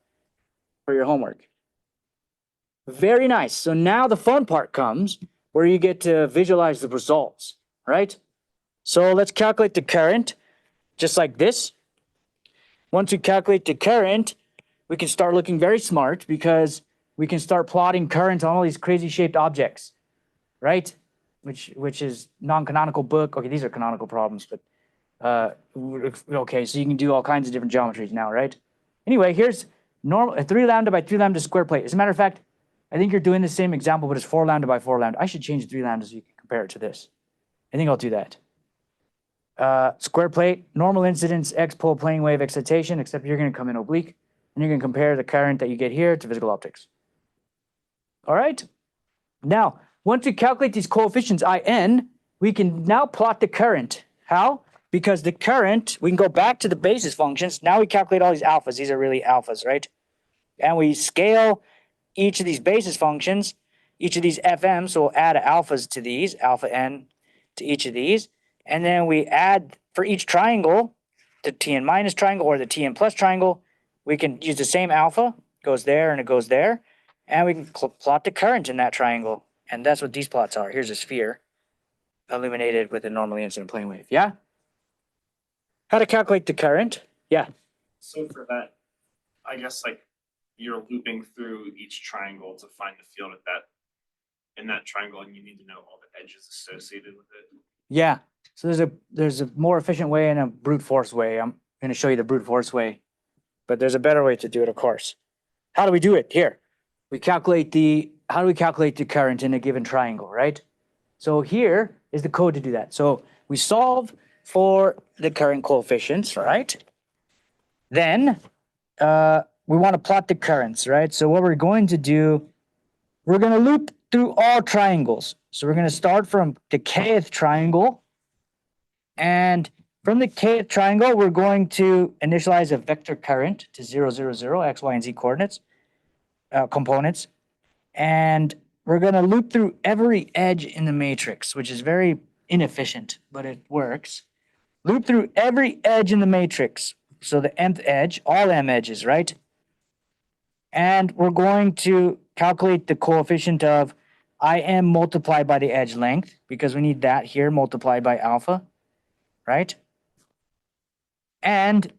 For your homework. Very nice. So now the fun part comes where you get to visualize the results, right? So let's calculate the current, just like this. Once we calculate the current, we can start looking very smart because we can start plotting currents on all these crazy shaped objects, right? Which is non-canonical book. Okay, these are canonical problems, but okay, so you can do all kinds of different geometries now, right? Anyway, here's normal a 3 lambda by 3 lambda square plate. As a matter of fact, I think you're doing the same example, but it's 4 lambda by 4 lambda. I should change the 3 lambda so you can compare it to this. I think I'll do that. Square plate, normal incidence, x-pole plane wave excitation, except you're going to come in oblique, and you're going to compare the current that you get here to physical optics. All right? Now, once we calculate these coefficients in, we can now plot the current. How? Because the current, we can go back to the basis functions. Now we calculate all these alphas. These are really alphas, right? And we scale each of these basis functions, each of these FMs, so we'll add alphas to these, alpha n to each of these. And then we add for each triangle, the Tn minus triangle or the Tn plus triangle, we can use the same alpha, goes there and it goes there. And we can plot the current in that triangle. And that's what these plots are. Here's a sphere illuminated with a normally incident plane wave. Yeah? How to calculate the current? Yeah. So for that, I guess like you're looping through each triangle to find the field in that triangle, and you need to know all the edges associated with it. Yeah. So there's a more efficient way and a brute force way. I'm going to show you the brute force way, but there's a better way to do it, of course. How do we do it? Here. How do we calculate the current in a given triangle, right? So here is the code to do that. So we solve for the current coefficients, right? Then we want to plot the currents, right? So what we're going to do, we're going to loop through all triangles. So we're going to start from the kth triangle. And from the kth triangle, we're going to initialize a vector current to 0, 0, 0, x, y, and z coordinates, components. And we're going to loop through every edge in the matrix, which is very inefficient, but it works. Loop through every edge in the matrix. So the nth edge, all m edges, right? And we're going to calculate the coefficient of Im multiplied by the edge length, because we need that here multiplied by alpha, right? And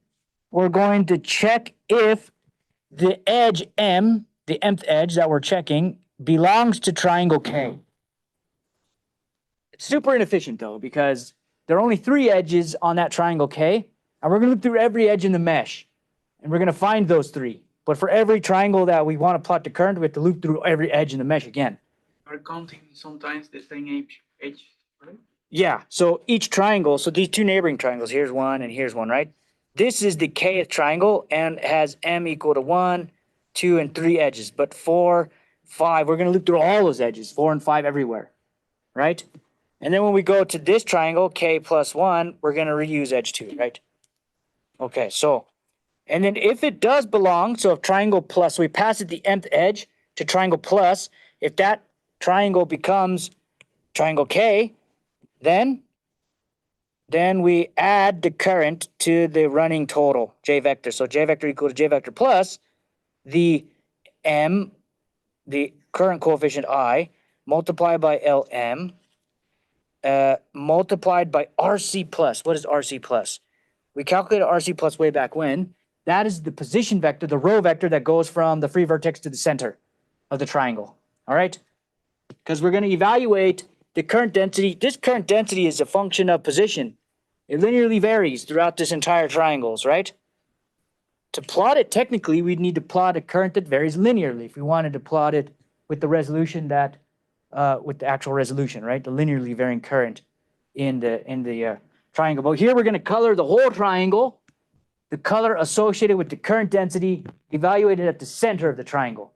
we're going to check if the edge m, the mth edge that we're checking, belongs to triangle K. It's super inefficient though, because there are only 3 edges on that triangle K, and we're going to loop through every edge in the mesh, and we're going to find those 3. But for every triangle that we want to plot the current, we have to loop through every edge in the mesh again. We're counting sometimes the same edge, right? Yeah, so each triangle, so these 2 neighboring triangles, here's one and here's one, right? This is the kth triangle and has m equal to 1, 2, and 3 edges. But 4, 5, we're going to loop through all those edges, 4 and 5 everywhere, right? And then when we go to this triangle, k plus 1, we're going to reuse edge 2, right? Okay, so, and then if it does belong, so if triangle plus, so we pass it the nth edge to triangle plus, if that triangle becomes triangle K, then we add the current to the running total, J vector. So J vector equal to J vector plus the M, the current coefficient I, multiplied by LM, multiplied by RC plus. What is RC plus? We calculated RC plus way back when. That is the position vector, the row vector that goes from the free vertex to the center of the triangle, all right? Because we're going to evaluate the current density. This current density is a function of position. It linearly varies throughout this entire triangles, right? To plot it, technically, we'd need to plot a current that varies linearly if we wanted to plot it with the resolution that, with the actual resolution, right? The linearly varying current in the triangle. But here we're going to color the whole triangle, the color associated with the current density evaluated at the center of the triangle.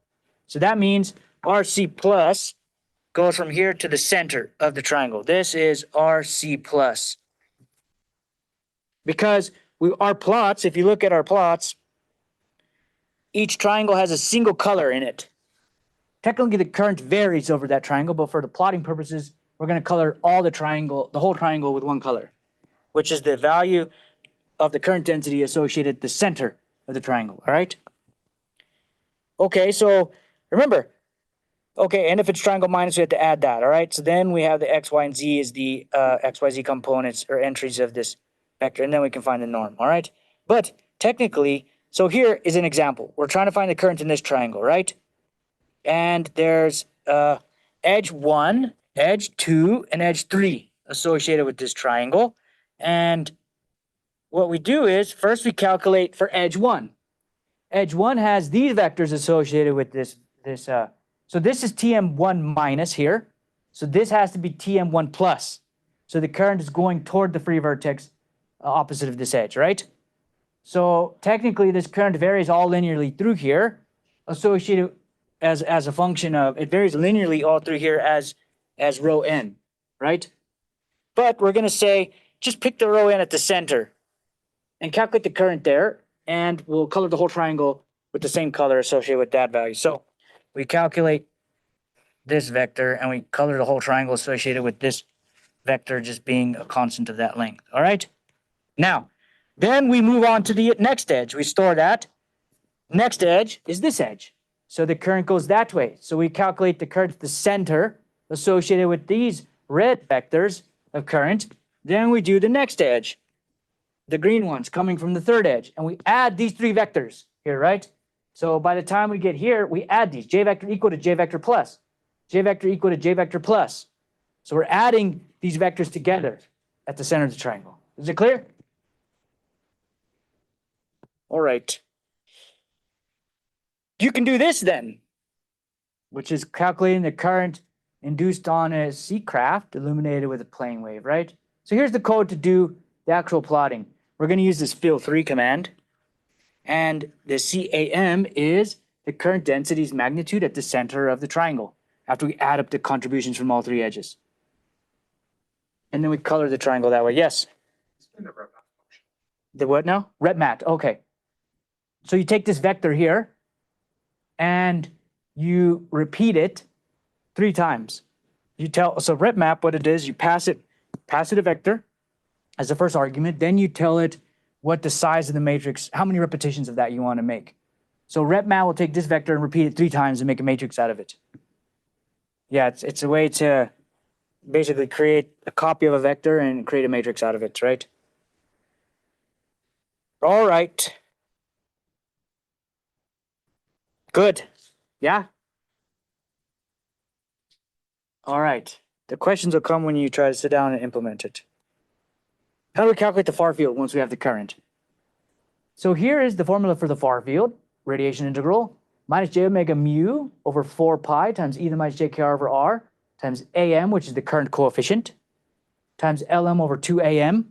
So that means RC plus goes from here to the center of the triangle. This is RC plus. Because our plots, if you look at our plots, each triangle has a single color in it. Technically, the current varies over that triangle, but for the plotting purposes, we're going to color all the whole triangle with one color, which is the value of the current density associated at the center of the triangle, all right? Okay, so remember, Okay, and if it's triangle minus, we have to add that, all right? So then we have the x, y, and z is the x, y, z components or entries of this vector, and then we can find the norm, all right? But technically, so here is an example. We're trying to find the current in this triangle, right? And there's edge 1, edge 2, and edge 3 associated with this triangle. And what we do is first we calculate for edge 1. Edge 1 has these vectors associated with this. So this is TM1 minus here. So this has to be TM1 plus. So the current is going toward the free vertex opposite of this edge, right? So technically this current varies all linearly through here, associated as a function of, it varies linearly all through here as rho n, right? But we're gonna say, just pick the rho n at the center and calculate the current there, and we'll color the whole triangle with the same color associated with that value. So we calculate this vector and we color the whole triangle associated with this vector just being a constant of that length, all right? Now, then we move on to the next edge. We store that. Next edge is this edge. So the current goes that way. So we calculate the current at the center associated with these red vectors of current. Then we do the next edge, the green ones coming from the third edge. And we add these three vectors here, right? So by the time we get here, we add these. J vector equal to J vector plus. J vector equal to J vector plus. So we're adding these vectors together at the center of the triangle. Is it clear? All right. You can do this then, which is calculating the current induced on a sea craft illuminated with a plane wave, right? So here's the code to do the actual plotting. We're going to use this fill3 command. And the CAM is the current density's magnitude at the center of the triangle after we add up the contributions from all three edges. And then we color the triangle that way. Yes? The what now? Repmat. Okay. So you take this vector here and you repeat it 3 times. You tell, so repmap, what it is, you pass it a vector as the first argument, then you tell it what the size of the matrix, how many repetitions of that you want to make. So repmat will take this vector and repeat it 3 times and make a matrix out of it. Yeah, it's a way to basically create a copy of a vector and create a matrix out of it, right? All right. Good. Yeah? All right. The questions will come when you try to sit down and implement it. How do we calculate the far field once we have the current? So here is the formula for the far field, radiation integral, minus j omega mu over 4 pi times e to the minus j kr over r times am, which is the current coefficient, times lm over 2 am,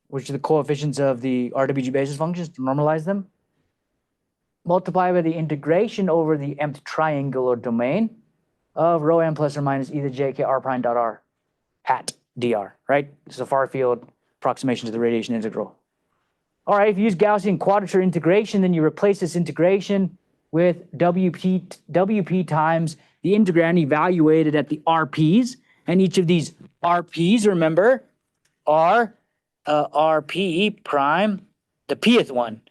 which are the coefficients of the RWG basis functions to normalize them, multiplied by the integration over the mth triangular domain of rho m plus or minus e to the j k r prime dot r hat dr, right? This is a far field approximation to the radiation integral. All right, if you use Gaussian quadrature integration, then you replace this integration with WP times the integrand evaluated at the RPs. And each of these RPs, remember, are RP prime, the pth one,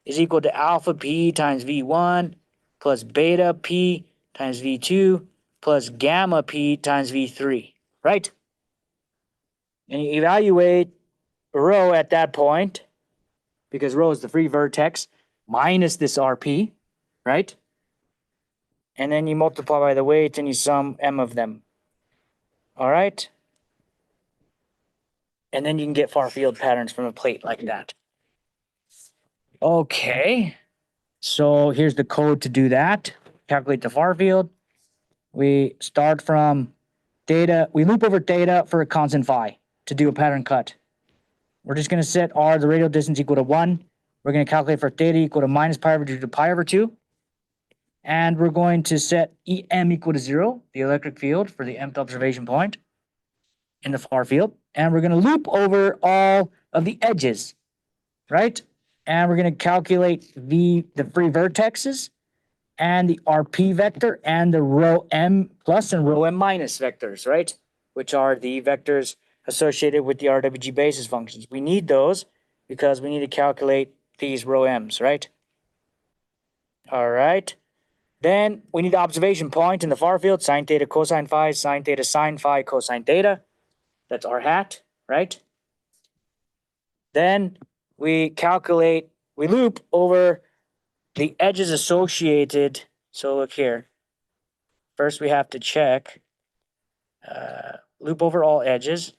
is equal to alpha P times V1 plus beta P times V2 plus gamma P times V3, right? And you evaluate rho at that point, because rho is the free vertex minus this RP, right? And then you multiply by the weight and you sum m of them. All right? And then you can get far field patterns from a plate like that. Okay. So here's the code to do that. Calculate the far field. We start from data. We loop over data for a constant phi to do a pattern cut. We're just going to set r, the radial distance, equal to 1. We're going to calculate for theta equal to minus pi over 2 to pi over 2. And we're going to set EM equal to 0, the electric field for the mth observation point in the far field. And we're going to loop over all of the edges, right? And we're going to calculate the free vertexes and the RP vector and the rho m plus and rho m minus vectors, right? Which are the vectors associated with the RWG basis functions. We need those because we need to calculate these rho m's, right? All right. Then we need the observation point in the far field, sine theta, cosine phi, sine theta, sine phi, cosine theta. That's r hat, right? Then we loop over the edges associated. So look here. First we have to check, loop over all edges.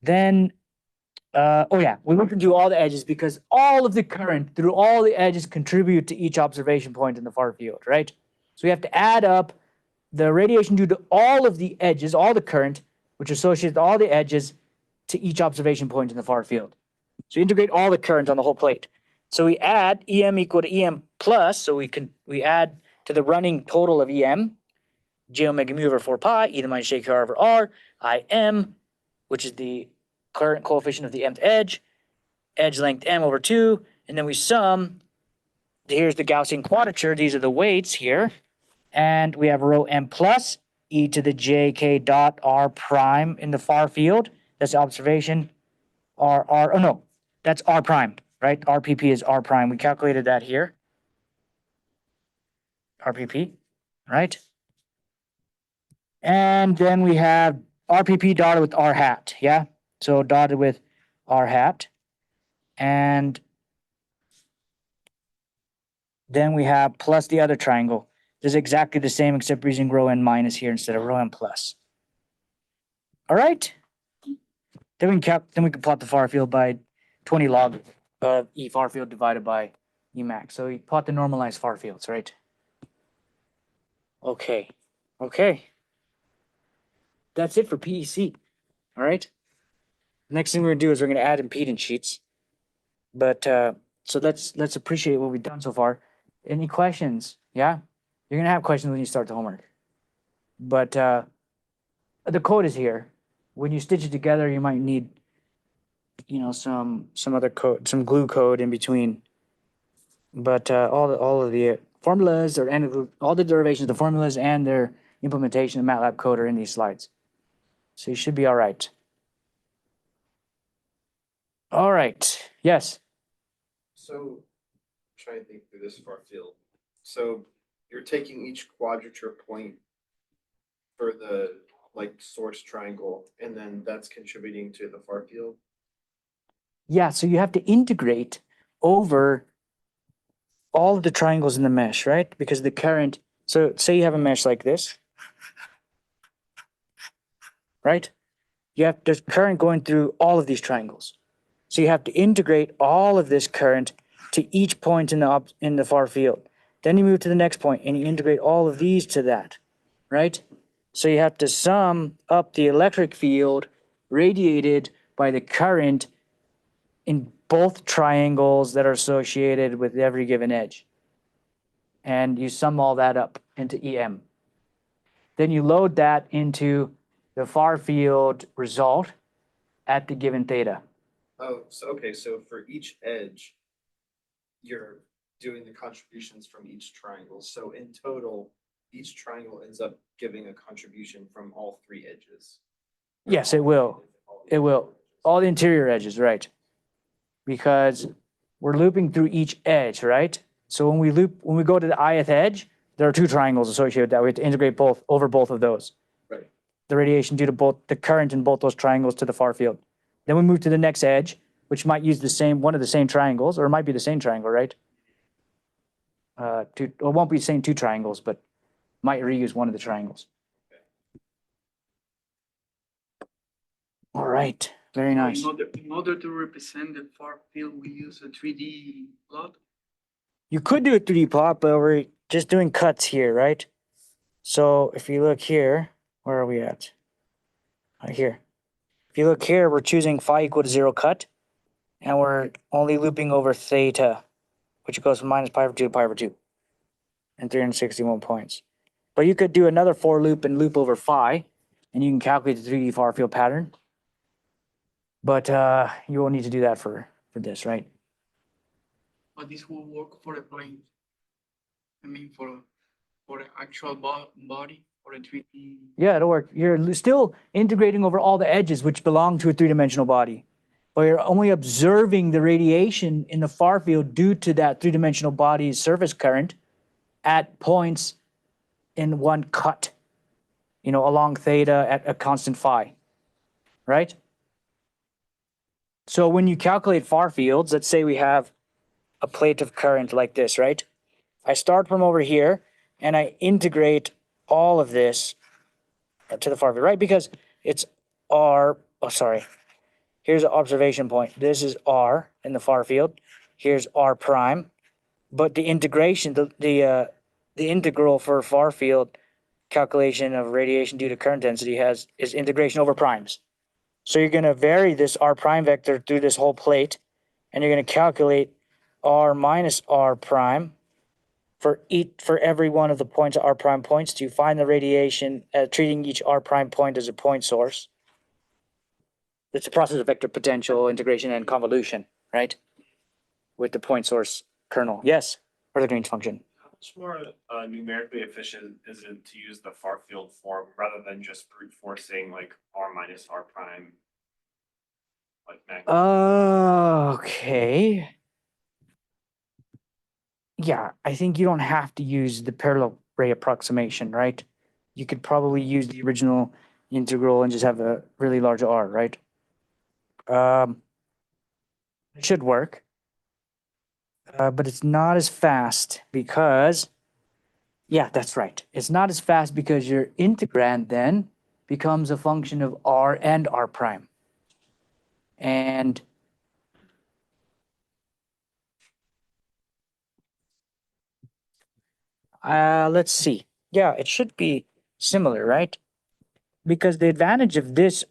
Then, we loop into all the edges because all of the current through all the edges contribute to each observation point in the far field, right? So we have to add up the radiation due to all of the edges, all the current, which associates all the edges to each observation point in the far field. So you integrate all the current on the whole plate. So we add EM equal to EM plus, so we add to the running total of EM, j omega mu over 4 pi, e to the minus jkr over r, IM, which is the current coefficient of the mth edge length m over 2, and then we sum, here's the Gaussian quadrature, these are the weights here, and we have rho m plus e to the jk dot r prime in the far field, that's the observation, that's r prime, right? RPP is r prime, we calculated that here, RPP, right? And then we have RPP dotted with r hat, yeah? So dotted with r hat. And then we have plus the other triangle. This is exactly the same except we're using rho n minus here instead of rho n plus. All right? Then we can plot the far field by 20 log of E far field divided by E max. So we plot the normalized far fields, right? Okay. That's it for PEC. All right? Next thing we're gonna do is we're gonna add impedance sheets. But so let's appreciate what we've done so far. Any questions? Yeah? You're gonna have questions when you start the homework. But the code is here. When you stitch it together, you might need, some other code, some glue code in between. But all of the formulas all the derivations of the formulas and their implementation of MATLAB code are in these slides. So you should be all right. All right. Yes. So, trying to think through this far field. So you're taking each quadrature point for the source triangle, and then that's contributing to the far field. Yeah, so you have to integrate over all of the triangles in the mesh, right? Because the current, so say you have a mesh like this, right? There's current going through all of these triangles. So you have to integrate all of this current to each point in the far field. Then you move to the next point and you integrate all of these to that, right? So you have to sum up the electric field radiated by the current in both triangles that are associated with every given edge. And you sum all that up into EM. Then you load that into the far field result at the given theta. Oh, so okay, so for each edge, you're doing the contributions from each triangle. So in total, each triangle ends up giving a contribution from all three edges. Yes, it will. It will. All the interior edges, right? Because we're looping through each edge, right? So when we go to the ith edge, there are two triangles associated with that. We have to integrate over both of those. Right. The radiation due to both the current in both those triangles to the far field. Then we move to the next edge, which might use one of the same triangles, or it might be the same triangle, right? It won't be the same two triangles, but might reuse one of the triangles. All right, very nice. In order to represent the far field, we use a 3D plot. You could do a 3D plot, but we're just doing cuts here, right? So if you look here, where are we at? Right here. If you look here, we're choosing phi equal to 0 cut, and we're only looping over theta, which goes from minus pi over 2 to pi over 2, and 361 points. But you could do another for loop and loop over phi, and you can calculate the 3D far field pattern. But you won't need to do that for this, right? But this will work for a plane. I mean, for the actual body, for a 3D. Yeah, it'll work. You're still integrating over all the edges which belong to a three-dimensional body. But you're only observing the radiation in the far field due to that three-dimensional body's surface current, at points in one cut, you know, along theta at a constant phi, right? So when you calculate far fields, let's say we have a plate of current like this, right? I start from over here and I integrate all of this to the far field, right? Because it's R, oh, sorry. Here's an observation point. This is R in the far field. Here's R prime. But the integration, the integral for far field calculation of radiation due to current density is integration over primes. So you're going to vary this R prime vector through this whole plate, and you're going to calculate R minus R prime for every one of the points R prime points to find the radiation, treating each R prime point as a point source. It's a process of vector potential integration and convolution, right? With the point source kernel. Yes, for the Green's function. How much more numerically efficient is it to use the far field form rather than just brute forcing like R minus R prime? Like magnitude? Okay. Yeah, I think you don't have to use the parallel ray approximation, right? You could probably use the original integral and just have a really large R, right? It should work. But it's not as fast because, yeah, that's right. It's not as fast because your integrand then becomes a function of R and R prime. And let's see. Yeah, it should be similar, right? Because the advantage of this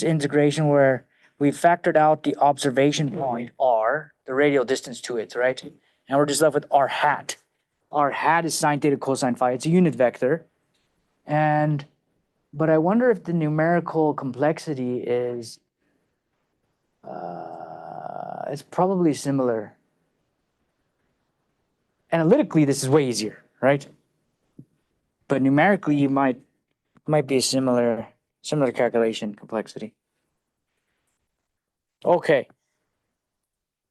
integration where we factored out the observation point R, the radial distance to it, right? And we're just left with R hat. R hat is sine theta cosine phi. It's a unit vector. But I wonder if the numerical complexity is, it's probably similar. Analytically, this is way easier, right? But numerically, you might be a similar calculation complexity. Okay.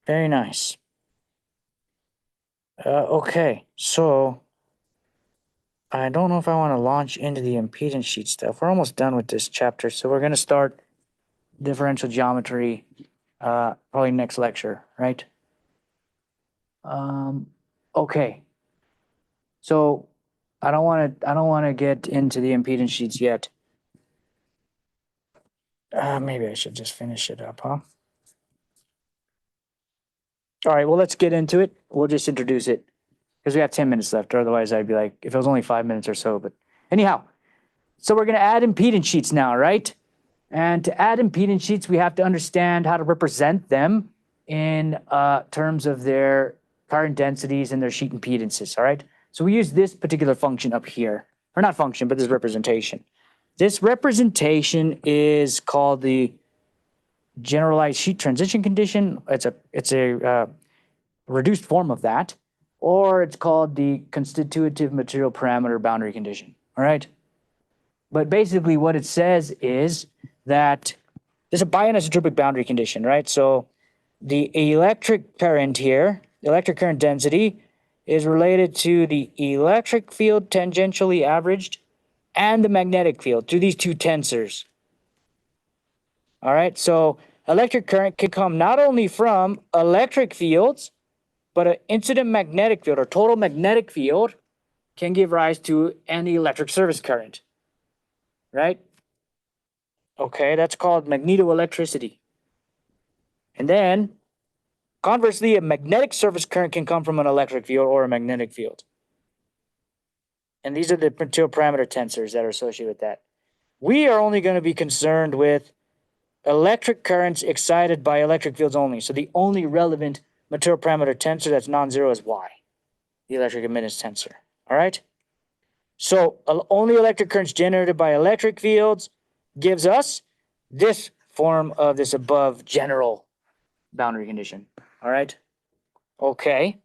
Very nice. Okay, so I don't know if I want to launch into the impedance sheet stuff. We're almost done with this chapter, so we're going to start differential geometry probably next lecture, right? Okay. So I don't want to get into the impedance sheets yet. Maybe I should just finish it up, huh? All right, well, let's get into it. We'll just introduce it because we have 10 minutes left. Otherwise, I'd be like, if it was only 5 minutes or so. But anyhow, so we're going to add impedance sheets now, right? And to add impedance sheets, we have to understand how to represent them in terms of their current densities and their sheet impedances, all right? So we use this particular function up here, or not function, but this representation. This representation is called the generalized sheet transition condition. It's a reduced form of that, or it's called the constitutive material parameter boundary condition, all right? But basically what it says is that there's a bianisotropic boundary condition, right? So the electric current here, the electric current density is related to the electric field tangentially averaged and the magnetic field through these two tensors. All right, so electric current can come not only from electric fields, but an incident magnetic field or total magnetic field can give rise to an electric service current, right? Okay, that's called magnetoelectricity. And then, conversely, a magnetic surface current can come from an electric field or a magnetic field. And these are the material parameter tensors that are associated with that. We are only going to be concerned with electric currents excited by electric fields only. So the only relevant material parameter tensor that's non-zero is Y, the electric admittance tensor. All right? So only electric currents generated by electric fields gives us this form of this above general boundary condition. All right? Okay.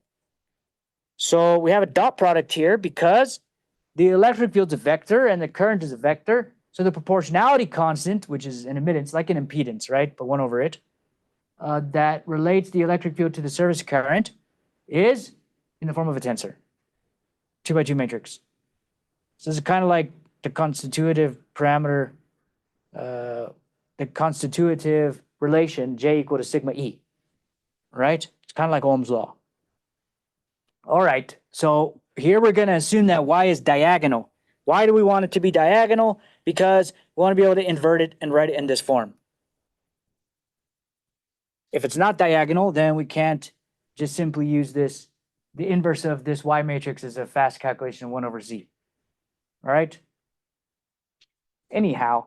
So we have a dot product here because the electric field's a vector and the current is a vector. So the proportionality constant, which is an admittance, like an impedance, right? But 1 over it, that relates the electric field to the surface current is in the form of a tensor. 2x2 matrix. So this is kind of like the constitutive parameter, the constitutive relation J equal to sigma E, right? It's kind of like Ohm's law. All right, so here we're going to assume that Y is diagonal. Why do we want it to be diagonal? Because we want to be able to invert it and write it in this form. If it's not diagonal, then we can't just simply use this. The inverse of this Y matrix is a fast calculation of 1 over Z. All right? Anyhow,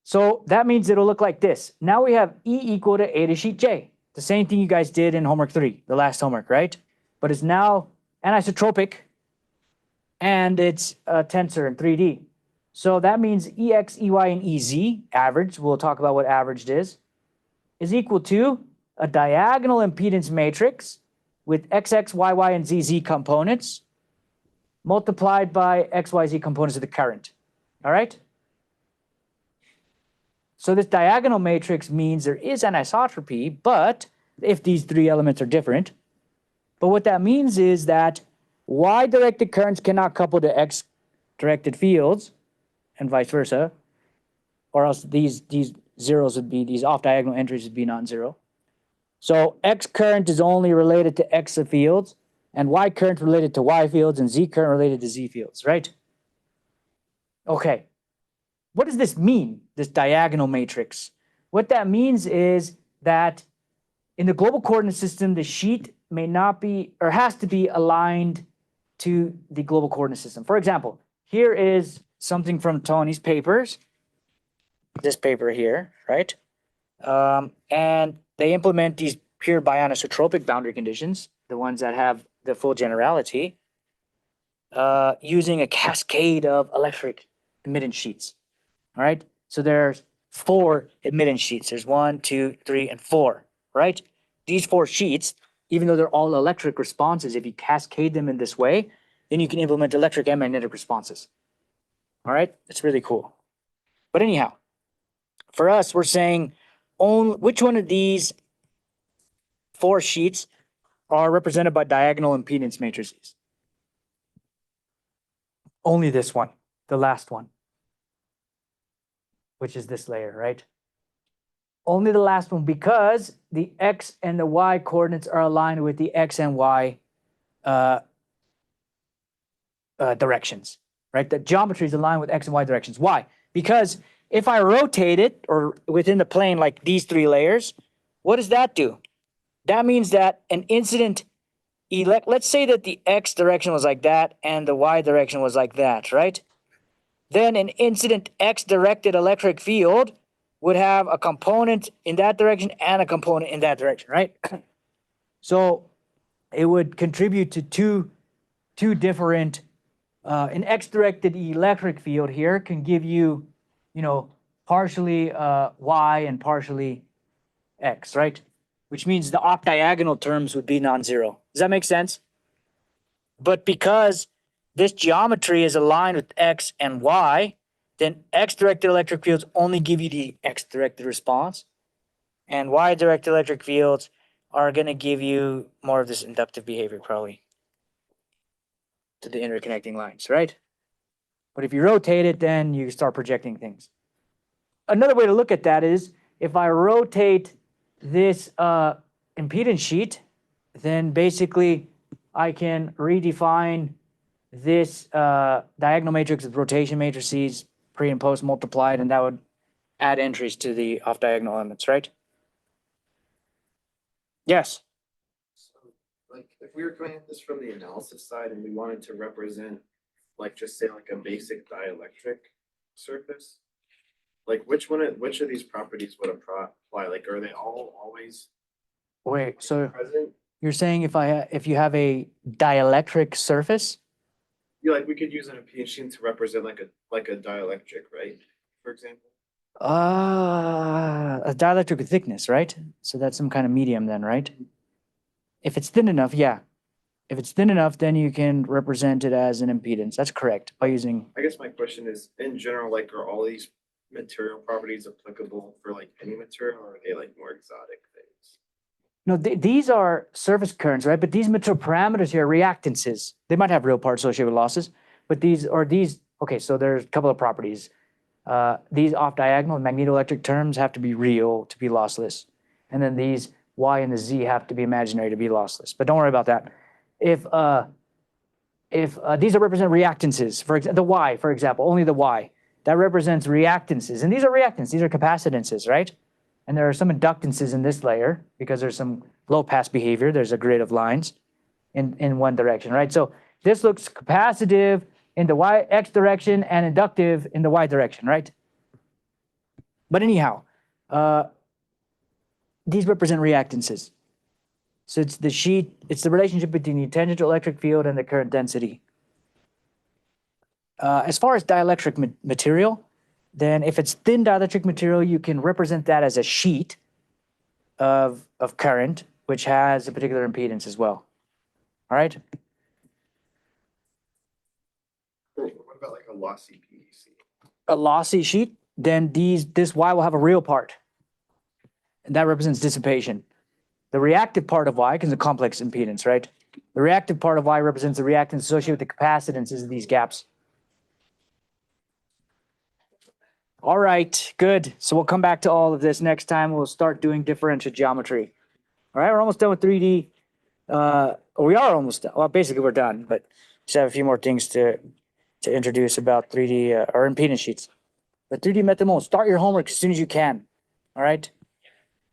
so that means it'll look like this. Now we have E equal to A to sheet J. The same thing you guys did in homework 3, the last homework, right? But it's now anisotropic, and it's a tensor in 3D. So that means EX, EY, and EZ, average, we'll talk about what averaged is equal to a diagonal impedance matrix with XX, YY, and ZZ components multiplied by XYZ components of the current. All right? So this diagonal matrix means there is anisotropy, but if these three elements are different. But what that means is that Y-directed currents cannot couple to X-directed fields and vice versa, or else these zeros would be, these off-diagonal entries would be non-zero. So X current is only related to X fields, and Y current related to Y fields, and Z current related to Z fields, right? Okay. What does this mean, this diagonal matrix? What that means is that in the global coordinate system, the sheet may not be, or has to be aligned to the global coordinate system. For example, here is something from Tony's papers, this paper here, right? And they implement these pure bianisotropic boundary conditions, the ones that have the full generality, using a cascade of electric admittance sheets. All right, so there's 4 admittance sheets. There's 1, 2, 3, and 4, right? These 4 sheets, even though they're all electric responses, if you cascade them in this way, then you can implement electric and magnetic responses. All right, it's really cool. But anyhow, for us, we're saying only which one of these 4 sheets are represented by diagonal impedance matrices. Only this one, the last one, which is this layer, right? Only the last one, because the X and the Y coordinates are aligned with the X and Y directions, right? The geometry is aligned with X and Y directions. Why? Because if I rotate it or within the plane like these 3 layers, what does that do? That means that an incident let's say that the X direction was like that and the Y direction was like that, right? Then an incident X directed electric field would have a component in that direction and a component in that direction, right? So it would contribute to two different, an X directed electric field here can give you, partially Y and partially X, right? Which means the off diagonal terms would be non-zero. Does that make sense? But because this geometry is aligned with X and Y, then X-directed electric fields only give you the X-directed response, and Y-directed electric fields are going to give you more of this inductive behavior probably to the interconnecting lines, right? But if you rotate it, then you start projecting things. Another way to look at that is if I rotate this impedance sheet, then basically I can redefine this diagonal matrix with rotation matrices pre and post multiplied, and that would add entries to the off diagonal elements, right? Yes. So, like, if we were coming at this from the analysis side and we wanted to represent, like, just say like a basic dielectric surface, like which of these properties would apply? Like, are they all always Wait, so present? you're saying if you have a dielectric surface? Yeah, like we could use an impedance sheet to represent like a dielectric, right? For example. A dielectric with thickness, right? So that's some kind of medium then, right? If it's thin enough, yeah. If it's thin enough, then you can represent it as an impedance. That's correct, by using, I guess my question is, in general, like, are all these material properties applicable for like any material, or are they like more exotic things? No, these are surface currents, right? But these material parameters here are reactances. They might have real parts associated with losses, but okay, so there's a couple of properties. These off diagonal magnetoelectric terms have to be real to be lossless. And then these Y and the Z have to be imaginary to be lossless. But don't worry about that. If these are represent reactances, for example, the Y, for example, only the Y, that represents reactances. And these are reactants, these are capacitances, right? And there are some inductances in this layer because there's some low pass behavior. There's a grid of lines in one direction, right? So this looks capacitive in the X direction and inductive in the Y direction, right? But anyhow, these represent reactances. So it's the relationship between the tangential electric field and the current density. As far as dielectric material, then if it's thin dielectric material, you can represent that as a sheet of current, which has a particular impedance as well. All right? What about like a lossy PEC? A lossy sheet, then this Y will have a real part. And that represents dissipation. The reactive part of Y, because it's a complex impedance, right? The reactive part of Y represents the reactance associated with the capacitances of these gaps. All right, good. So we'll come back to all of this next time. We'll start doing differential geometry. All right, we're almost done with 3D. We are almost done. Well, basically we're done, but just have a few more things to introduce about 3D or impedance sheets. But 3D method mode, start your homework as soon as you can. All right.